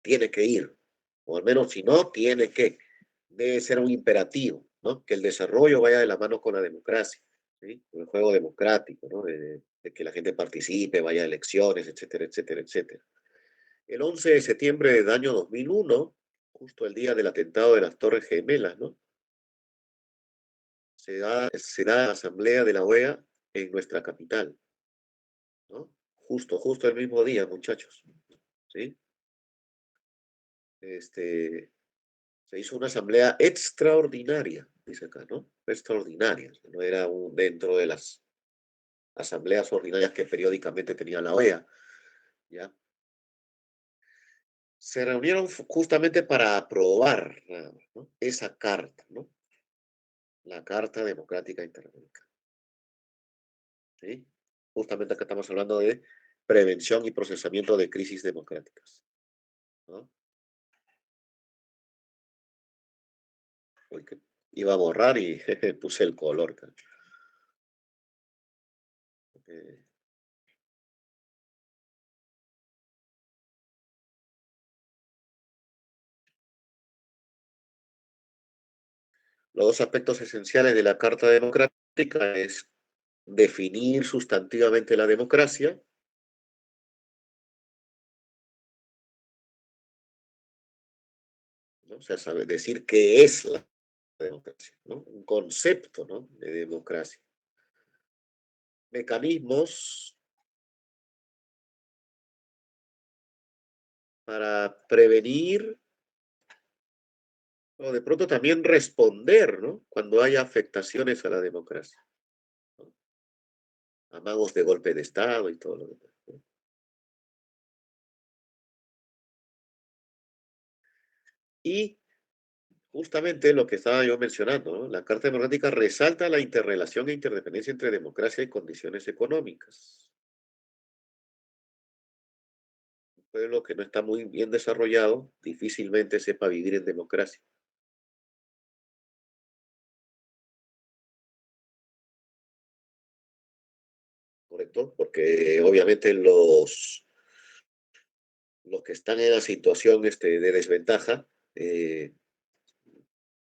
Speaker 2: tiene que ir, o al menos si no, debe ser un imperativo, ¿no? Que el desarrollo vaya de la mano con la democracia, ¿sí? El juego democrático, ¿no? De que la gente participe, vaya a elecciones, etcétera, etcétera, etcétera. El 11 de septiembre del año 2001, justo el día del atentado de las Torres Gemelas, ¿no? Se da la asamblea de la OEA en nuestra capital, ¿no? Justo el mismo día, muchachos, ¿sí? Se hizo una asamblea extraordinaria, dice acá, ¿no? Extraordinaria, no era dentro de las asambleas ordinarias que periódicamente tenía la OEA, ¿ya? Se reunieron justamente para aprobar, ¿no? Esa carta, ¿no? La Carta Democrática Interamericana, ¿sí? Justamente acá estamos hablando de prevención y procesamiento de crisis democráticas, ¿no? Porque iba a borrar y puse el color. Los dos aspectos esenciales de la Carta Democrática es definir sustantivamente la democracia, ¿no? O sea, decir qué es la democracia, ¿no? Un concepto, ¿no?, de democracia. Mecanismos para prevenir o de pronto también responder, ¿no?, cuando haya afectaciones a la democracia, ¿no? Amagos de golpe de Estado y todo lo demás, ¿no? Y justamente lo que estaba yo mencionando, ¿no?, la Carta Democrática resalta la interrelación e interdependencia entre democracia y condiciones económicas. Un pueblo que no está muy bien desarrollado difícilmente sepa vivir en democracia. ¿Correcto? Porque obviamente los que están en la situación de desventaja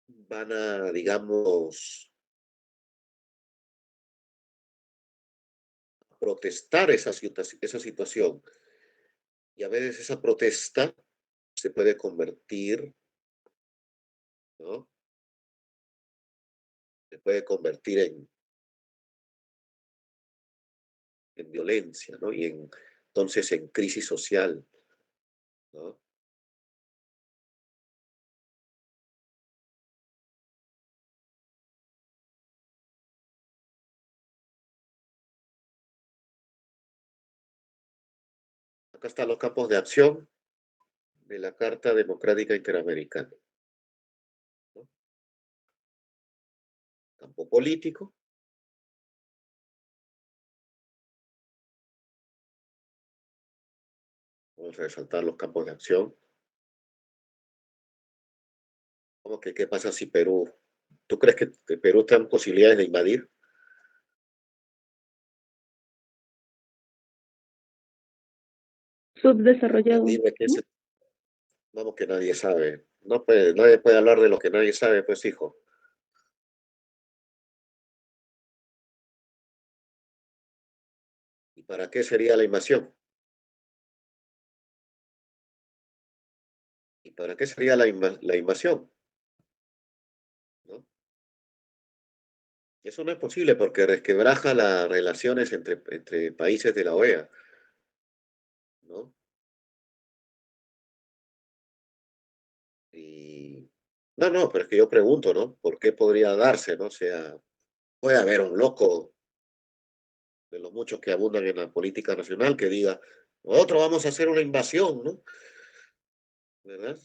Speaker 2: van a, digamos, protestar esa situación. Y a veces esa protesta se puede convertir, ¿no?, se puede convertir en violencia, ¿no? Y entonces en crisis social, ¿no? Acá están los campos de acción de la Carta Democrática Interamericana, ¿no? Campo político, vamos a resaltar los campos de acción. ¿Cómo que qué pasa si Perú? ¿Tú crees que Perú está en posibilidades de invadir?
Speaker 4: Subdesarrollado.
Speaker 2: Dime vamos, que nadie sabe. Nadie puede hablar de lo que nadie sabe, pues, hijo. ¿Y para qué sería la invasión? ¿Y para qué sería la invasión? ¿No? Eso no es posible porque resquebraja las relaciones entre países de la OEA, ¿no? Y no, pero es que yo pregunto, ¿no? ¿Por qué podría darse, no? O sea, puede haber un loco de los muchos que abundan en la política nacional que diga, nosotros vamos a hacer una invasión, ¿no?, ¿verdad?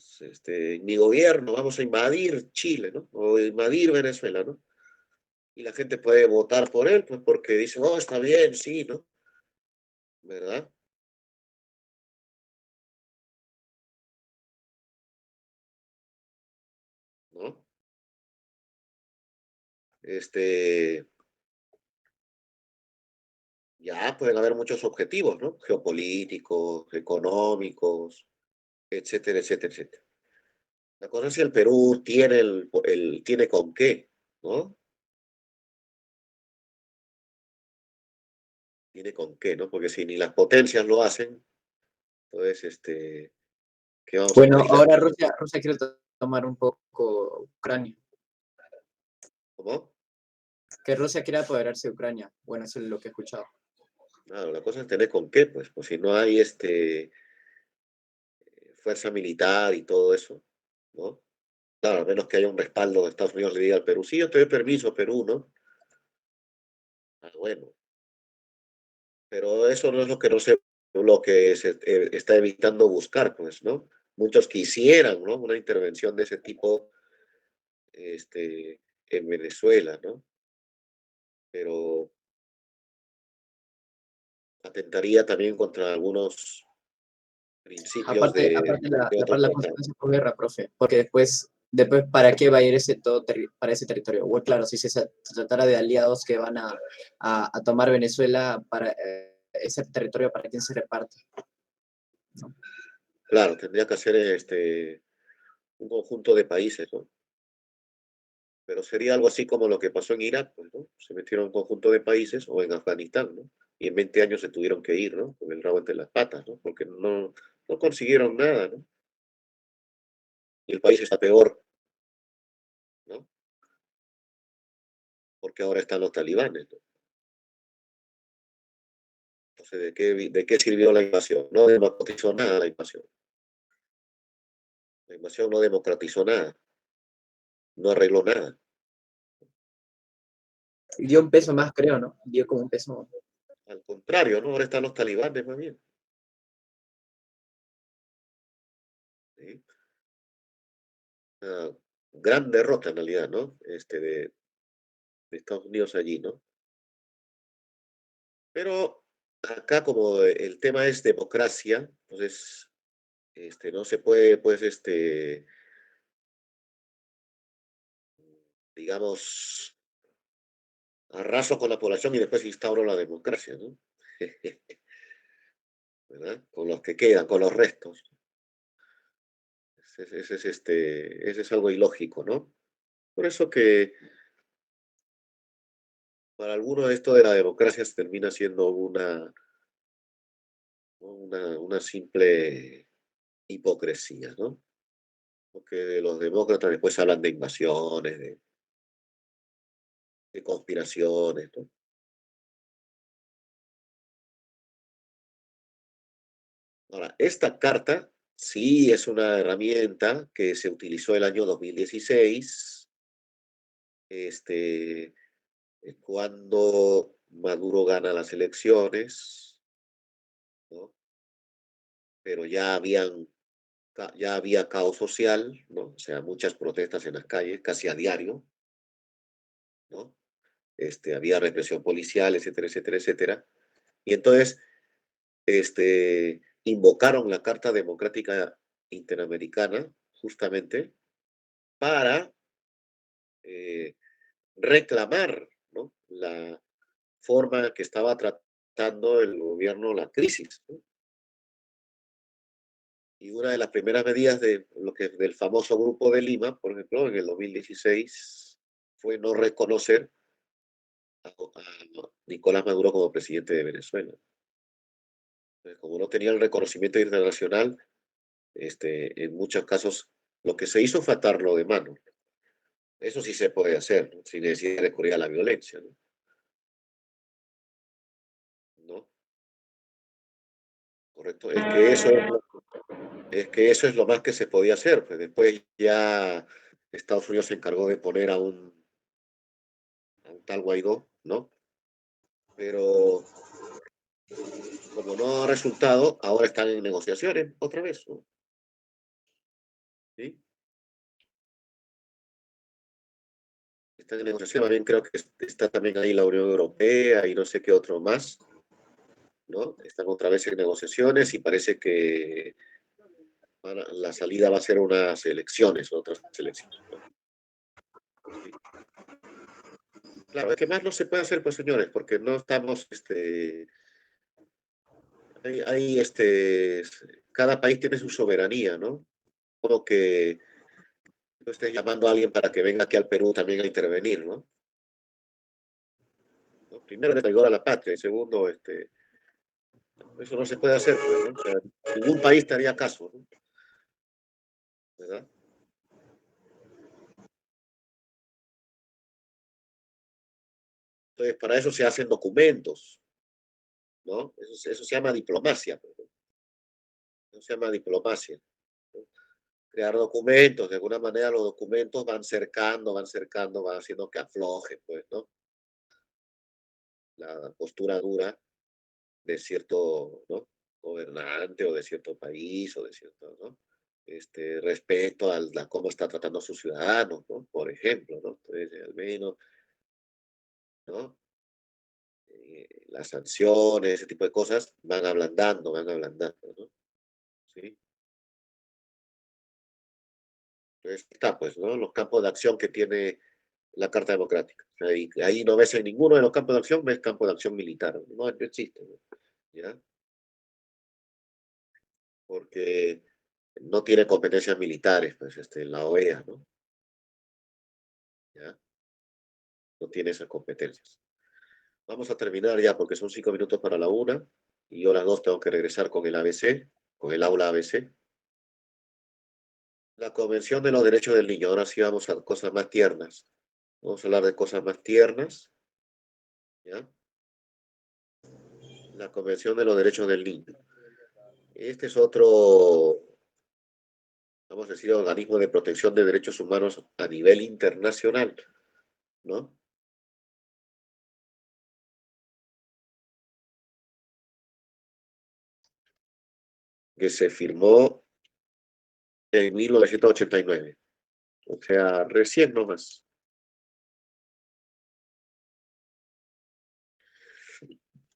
Speaker 2: Mi gobierno, vamos a invadir Chile, ¿no? O invadir Venezuela, ¿no? Y la gente puede votar por él, pues porque dice, oh, está bien, sí, ¿no? ¿Verdad? ¿No? Ya pueden haber muchos objetivos, ¿no? Geopolíticos, económicos, etcétera, etcétera, etcétera. La cosa es si el Perú tiene tiene con qué, ¿no? Tiene con qué, ¿no? Porque si ni las potencias lo hacen, entonces, ¿qué vamos a
Speaker 5: Bueno,
Speaker 2: aspirar?
Speaker 5: ahora Rusia quiere tomar un poco Ucrania.
Speaker 2: ¿Cómo?
Speaker 5: Que Rusia quiere apoderarse de Ucrania. Bueno, eso es lo que he escuchado.
Speaker 2: Claro, la cosa es tener con qué, pues si no hay fuerza militar y todo eso, ¿no? Claro, a menos que haya un respaldo de Estados Unidos le diga al Perú, sí, yo te doy permiso, Perú, ¿no? Ah, bueno, pero eso no es lo que se está evitando buscar, pues, ¿no? Muchos quisieran, ¿no?, una intervención de ese tipo en Venezuela, ¿no? Pero atentaría también contra algunos principios
Speaker 5: Aparte
Speaker 2: de otros
Speaker 5: la
Speaker 2: tratados.
Speaker 5: consecuencia por guerra, profe, porque después, ¿para qué va a ir para ese territorio? Bueno, claro, si se tratara de aliados que van a tomar Venezuela para ese territorio, ¿para quién se reparte? ¿No?
Speaker 2: Claro, tendría que hacer un conjunto de países, ¿no? Pero sería algo así como lo que pasó en Irak, pues, ¿no? Se metieron un conjunto de países, o en Afganistán, ¿no? Y en 20 años se tuvieron que ir, ¿no? Con el rabo entre las patas, ¿no? Porque no consiguieron nada, ¿no? Y el país está peor, ¿no? porque ahora están los talibanes, ¿no? Entonces, ¿de qué sirvió la invasión? No democratizó nada la invasión. La invasión no democratizó nada, no arregló nada.
Speaker 5: Dio un peso más, creo, ¿no? Dio como un peso.
Speaker 2: Al contrario, ¿no? Ahora están los talibanes más bien. ¿Sí? Una gran derrota en realidad, ¿no? De Estados Unidos allí, ¿no? Pero acá como el tema es democracia, entonces no se puede, pues, digamos, arraso con la población y después instauro la democracia, ¿no? ¿Verdad? Con los que quedan, con los restos. Ese es algo ilógico, ¿no? Por eso que para algunos esto de la democracia se termina siendo una simple hipocresía, ¿no? Porque los demócratas después hablan de invasiones, de conspiraciones, ¿no? Ahora, esta carta sí es una herramienta que se utilizó el año 2016, cuando Maduro gana las elecciones, ¿no? Pero ya había caos social, ¿no? O sea, muchas protestas en las calles, casi a diario, ¿no? Había represión policial, etcétera, etcétera, etcétera. Y entonces, invocaron la Carta Democrática Interamericana justamente para reclamar, ¿no? La forma que estaba tratando el gobierno la crisis, ¿no? Y una de las primeras medidas del famoso Grupo de Lima, por ejemplo, en el 2016, fue no reconocer a Nicolás Maduro como presidente de Venezuela. Entonces, como no tenía el reconocimiento internacional, en muchos casos lo que se hizo fue atarlo de mano. Eso sí se puede hacer, ¿no? Sin necesidad de recurrir a la violencia, ¿no? ¿No? Correcto. Es que eso es lo más que se podía hacer. Pues después ya Estados Unidos se encargó de poner a un tal Guaidó, ¿no? Pero como no ha resultado, ahora están en negociaciones otra vez, ¿no? ¿Sí? Están en negociaciones, más bien creo que está también ahí la Unión Europea y no sé qué otro más, ¿no? Están otra vez en negociaciones y parece que la salida va a ser unas elecciones, otras elecciones, ¿no? Sí. Claro, es que más no se puede hacer, pues señores, porque no estamos, cada país tiene su soberanía, ¿no? Como que no estés llamando a alguien para que venga aquí al Perú también a intervenir, ¿no? ¿No? Primero, le traidor a la patria, y segundo, eso no se puede hacer, pues, ¿no? O sea, ningún país te haría caso, ¿no? ¿Verdad? Entonces, para eso se hacen documentos, ¿no? Eso se llama diplomacia, pues, ¿no? Eso se llama diplomacia, ¿no? Crear documentos, de alguna manera los documentos van cercando, van haciendo que afloje, pues, ¿no? La postura dura de cierto, ¿no? Gobernante o de cierto país o de cierto, ¿no? Respecto a cómo está tratando a sus ciudadanos, ¿no? Por ejemplo, ¿no? Entonces, al menos, ¿no? Las sanciones, ese tipo de cosas van ablandando, ¿no? ¿Sí? Entonces, está, pues, ¿no? Los campos de acción que tiene la Carta Democrática. Ahí no ves en ninguno de los campos de acción, ves campo de acción militar. No existe, ¿no? ¿Ya? Porque no tiene competencias militares, pues, la OEA, ¿no? ¿Ya? No tiene esas competencias. Vamos a terminar ya porque son 5 minutos para la 1 y yo a las 2 tengo que regresar con el ABC, con el aula ABC. La Convención de los Derechos del Niño, ahora sí vamos a cosas más tiernas. Vamos a hablar de cosas más tiernas, ¿ya? La Convención de los Derechos del Niño. Este es otro, vamos a decir, organismo de protección de derechos humanos a nivel internacional, ¿no? Que se firmó en 1989, o sea, recién nomás.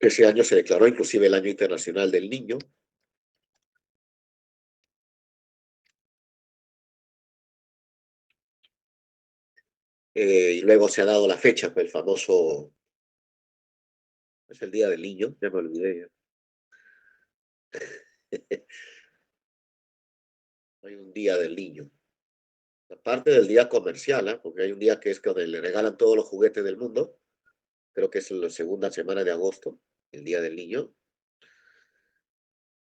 Speaker 2: Ese año se declaró inclusive el Año Internacional del Niño. Y luego se ha dado la fecha, pues el famoso, es el Día del Niño, ya me olvidé ya. Hay un Día del Niño. Aparte del día comercial, ¿eh? Porque hay un día que es donde le regalan todos los juguetes del mundo. Creo que es la segunda semana de agosto, el Día del Niño.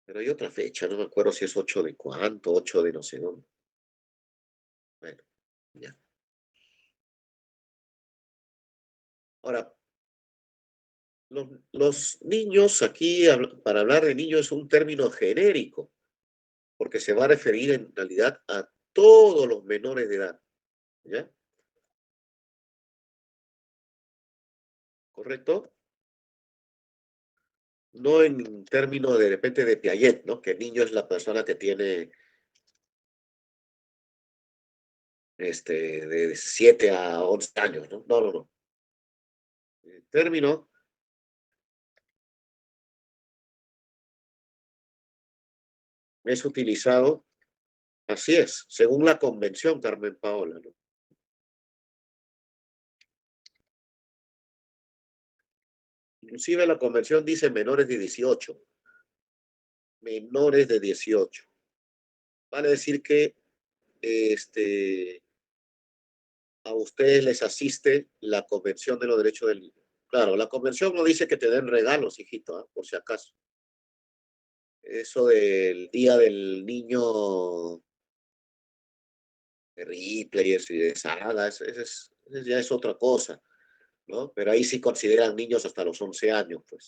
Speaker 2: Pero hay otra fecha, no me acuerdo si es 8 de cuánto, 8 de no sé dónde. Bueno, ya. Ahora, los niños aquí, para hablar de niños, es un término genérico, porque se va a referir en realidad a todos los menores de edad. ¿Ya? ¿Correcto? No en términos de repente de Piaget, ¿no? Que el niño es la persona que tiene de 7 a 11 años, ¿no? No, no, no. El término es utilizado, así es, según la convención, Carmen Paola, ¿no? Inclusive la convención dice menores de 18. Menores de 18. Vale decir que a ustedes les asiste la Convención de los Derechos del Niño. Claro, la convención no dice que te den regalos, hijito, ¿eh? Por si acaso. Eso del Día del Niño de Ripley's y de Saga, ya es otra cosa, ¿no? Pero ahí sí consideran niños hasta los 11 años, pues,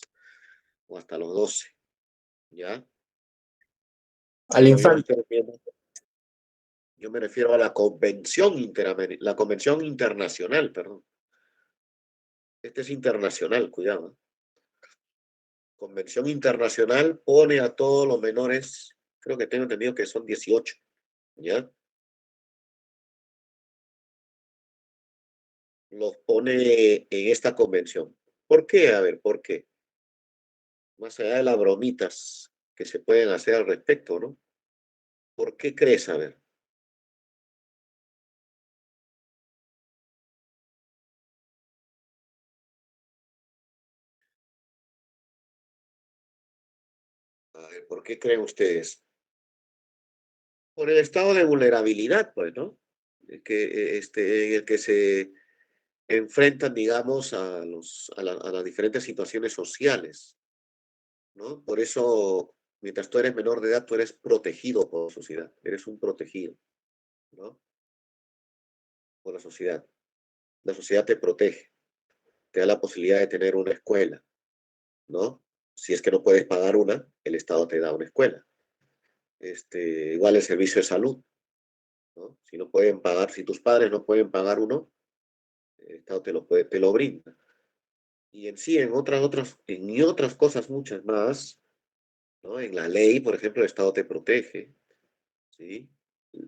Speaker 2: o hasta los 12, ¿ya?
Speaker 5: Al infante.
Speaker 2: Yo me refiero a la Convención la Convención Internacional, perdón. Este es internacional, cuidado. Convención Internacional pone a todos los menores, creo que tengo entendido que son 18, ¿ya? Los pone en esta convención. ¿Por qué? A ver, ¿por qué? Más allá de las bromitas que se pueden hacer al respecto, ¿no? ¿Por qué crees? A ver. A ver, ¿por qué creen ustedes? Por el estado de vulnerabilidad, pues, ¿no? En el que se enfrentan, digamos, a las diferentes situaciones sociales, ¿no? Por eso, mientras tú eres menor de edad, tú eres protegido por la sociedad, eres un protegido, ¿no? Por la sociedad. La sociedad te protege, te da la posibilidad de tener una escuela, ¿no? Si es que no puedes pagar una, el Estado te da una escuela. Igual el servicio de salud, ¿no? Si no pueden pagar, si tus padres no pueden pagar uno, el Estado te lo brinda. Y en sí, en otras cosas muchas más, ¿no? En la ley, por ejemplo, el Estado te protege, ¿sí?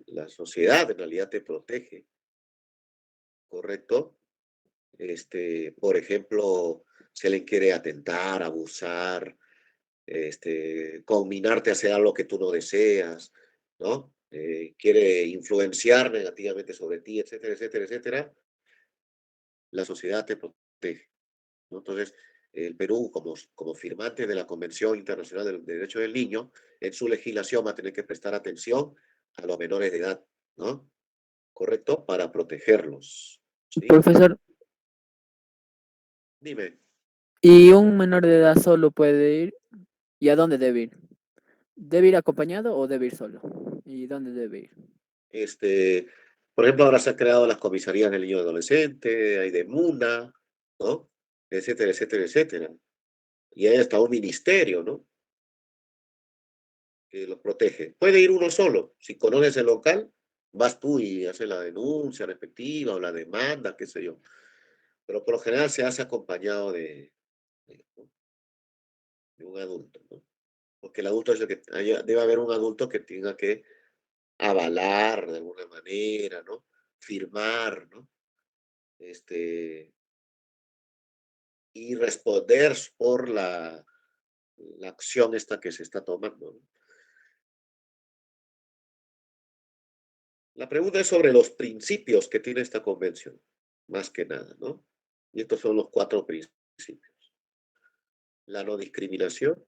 Speaker 2: La sociedad en realidad te protege, ¿correcto? Por ejemplo, si alguien quiere atentar, abusar, combinarte a hacer algo que tú no deseas, ¿no? Quiere influenciar negativamente sobre ti, etcétera, etcétera, etcétera, la sociedad te protege, ¿no? Entonces, el Perú, como firmante de la Convención Internacional del Derecho del Niño, en su legislación va a tener que prestar atención a los menores de edad, ¿no? ¿Correcto? Para protegerlos, ¿sí?
Speaker 8: Profesor,
Speaker 2: Dime.
Speaker 8: ¿y un menor de edad solo puede ir? ¿Y a dónde debe ir? ¿Debe ir acompañado o debe ir solo? ¿Y dónde debe ir?
Speaker 2: Por ejemplo, ahora se han creado las comisarías del niño y adolescente, hay de MUNA, ¿no? Etcétera, etcétera, etcétera. Y hay hasta un ministerio, ¿no? Que los protege. Puede ir uno solo. Si conoces el local, vas tú y haces la denuncia respectiva o la demanda, qué sé yo. Pero por lo general se hace acompañado de un adulto, ¿no? Porque el adulto es el que debe haber un adulto que tenga que avalar de alguna manera, ¿no? Firmar, ¿no? Y responder por la acción esta que se está tomando, ¿no? La pregunta es sobre los principios que tiene esta convención, más que nada, ¿no? Y estos son los 4 principios. La no discriminación,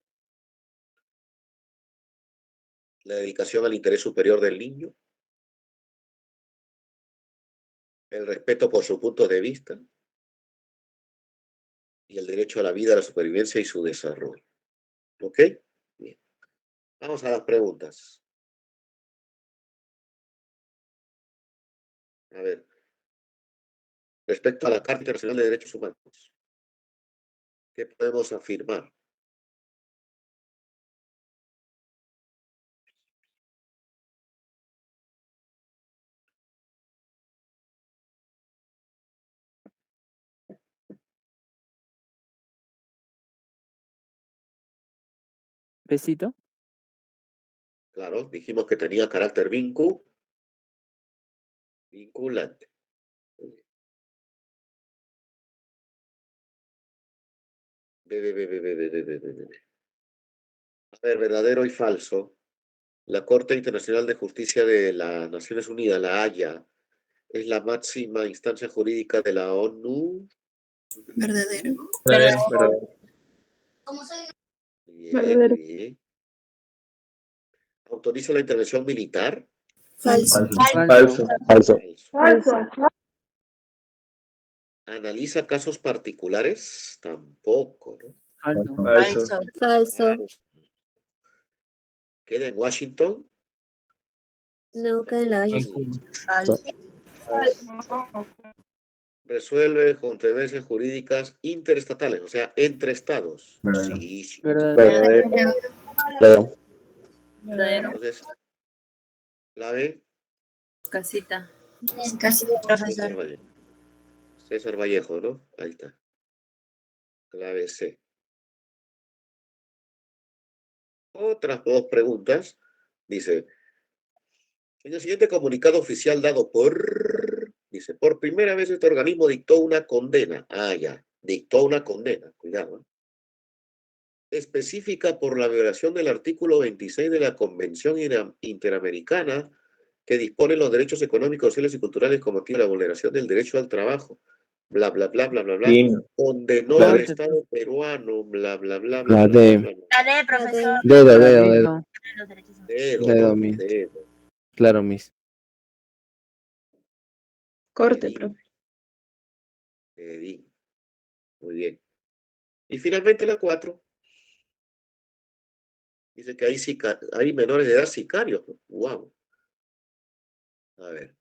Speaker 2: la dedicación al interés superior del niño, el respeto por su punto de vista y el derecho a la vida, a la supervivencia y su desarrollo. ¿Ok? Bien. Vamos a las preguntas. A ver. Respecto a la Carta Internacional de Derechos Humanos, ¿qué podemos afirmar?
Speaker 8: Besito.
Speaker 2: Claro, dijimos que tenía carácter vinculante. A ver, verdadero y falso. La Corte Internacional de Justicia de las Naciones Unidas, la Haya, es la máxima instancia jurídica de la ONU.
Speaker 1: Verdadero.
Speaker 3: Verdadero.
Speaker 2: Bien,
Speaker 4: Verdadero.
Speaker 2: bien. ¿Autoriza la intervención militar?
Speaker 1: Falso.
Speaker 3: Falso.
Speaker 6: Falso.
Speaker 2: Falso. ¿Analiza casos particulares? Tampoco, ¿no?
Speaker 8: Falso.
Speaker 3: Falso.
Speaker 7: Falso.
Speaker 2: ¿Queda en Washington?
Speaker 7: No, queda en la Haya.
Speaker 2: Resuelve controversias jurídicas interestatales, o sea, entre estados.
Speaker 9: Verdadero.
Speaker 2: Sí, sí.
Speaker 8: Verdadero.
Speaker 6: Claro.
Speaker 1: Verdadero.
Speaker 2: Entonces, la B.
Speaker 1: Casita. Casi, profesor.
Speaker 2: César Vallejo, ¿no? Ahí está. Clave C. Otras 2 preguntas. Dice, en el siguiente comunicado oficial dado dice, por primera vez este organismo dictó una condena. Ah, ya. Dictó una condena. Cuidado, ¿eh? Específica por la violación del artículo 26 de la Convención Interamericana que dispone los derechos económicos, sociales y culturales como motivo de la vulneración del derecho al trabajo, bla, bla, bla, bla, bla, bla,
Speaker 3: Sí.
Speaker 2: condenó
Speaker 8: Claro.
Speaker 2: al Estado peruano, bla, bla, bla, bla,
Speaker 6: La
Speaker 2: bla,
Speaker 6: D.
Speaker 2: bla, bla.
Speaker 1: Dale, profesor.
Speaker 6: Dedo, dedo, dedo.
Speaker 8: Ladino.
Speaker 2: Dedo,
Speaker 6: Dedo,
Speaker 2: ¿no?
Speaker 6: miss.
Speaker 2: Dedo.
Speaker 6: Claro, miss.
Speaker 4: Corte,
Speaker 2: Dedín.
Speaker 4: profe.
Speaker 2: Dedín. Muy bien. Y finalmente la 4. Dice que hay menores de edad sicarios. Wow. A ver.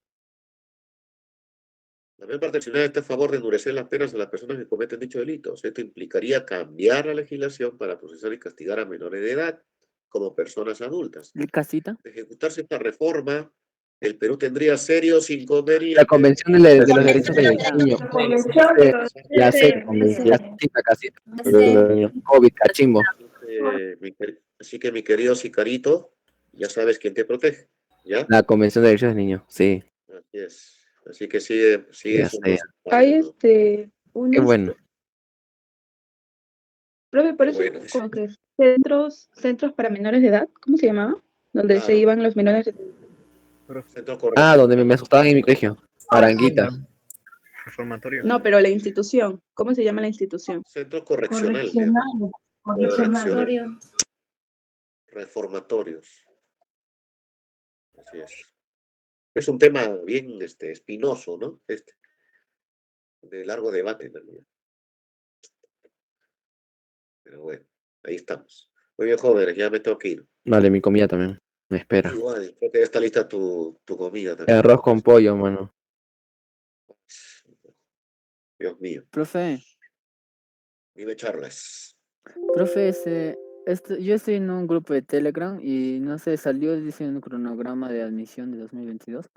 Speaker 2: La mayor parte del tribunal está a favor de endurecer las penas a las personas que cometen dichos delitos. Esto implicaría cambiar la legislación para procesar y castigar a menores de edad como personas adultas.
Speaker 8: Casita.
Speaker 2: De ejecutarse esta reforma, el Perú tendría serios
Speaker 6: La
Speaker 2: inconvenientes.
Speaker 6: Convención de los Derechos del Niño. La C. La cita casi. COVID, cachimbo.
Speaker 2: Así que, mi querido sicarito, ya sabes quién te protege. ¿Ya?
Speaker 6: La Convención de Derechos del Niño. Sí.
Speaker 2: Así es. Así que sigue
Speaker 6: Ya
Speaker 2: siendo
Speaker 6: sé.
Speaker 4: Hay
Speaker 2: sicario, ¿no?
Speaker 4: Qué
Speaker 6: Qué bueno.
Speaker 4: profe, por eso
Speaker 2: Bueno,
Speaker 4: como que centros para menores de edad, ¿cómo se llamaba? Donde se
Speaker 2: claro.
Speaker 4: iban los menores de
Speaker 2: Centro
Speaker 6: Ah,
Speaker 2: correccional.
Speaker 6: donde me asustaban en mi colegio. Aranguita.
Speaker 10: Reformatorio.
Speaker 4: No, pero la institución, ¿cómo se llama la institución?
Speaker 2: Centro correccional. se llama. Correccional. Reformatorios. Así es. Es un tema bien espinoso, ¿no? De largo debate en realidad. Pero bueno, ahí estamos. Muy bien, jóvenes, ya me tengo que ir.
Speaker 6: Vale, mi comida también. Me espera.
Speaker 2: Igual, creo que ya está lista tu comida también.
Speaker 6: Arroz con pollo, mano.
Speaker 2: Dios mío.
Speaker 8: Profe,
Speaker 2: Dime, Charles.
Speaker 8: profe, yo estoy en un grupo de Telegram y no sé, salió diciendo un cronograma de admisión de 2022.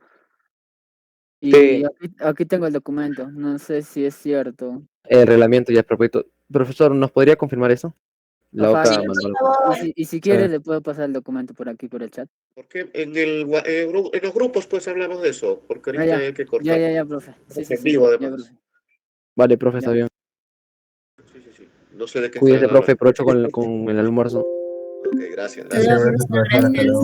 Speaker 8: Y
Speaker 6: Sí.
Speaker 8: aquí tengo el documento, no sé si es cierto.
Speaker 6: El reglamento ya es propósito. Profesor, ¿nos podría confirmar eso? La
Speaker 8: Ajá,
Speaker 6: OCA mandó.
Speaker 8: y si quiere le puedo pasar el documento por aquí, por el chat.
Speaker 2: Porque en los grupos pues hablamos de eso, porque
Speaker 8: Ah,
Speaker 2: ahorita
Speaker 8: ya,
Speaker 2: hay que cortar.
Speaker 8: ya, profe. Sí,
Speaker 2: En vivo,
Speaker 8: ya,
Speaker 2: además.
Speaker 8: profe.
Speaker 6: Vale, profe, está bien.
Speaker 2: Sí. No sé de qué
Speaker 6: Cuídese,
Speaker 2: están hablando.
Speaker 6: profe, provecho con el almuerzo.
Speaker 2: Ok, gracias.
Speaker 9: Gracias, profesor. Hasta luego.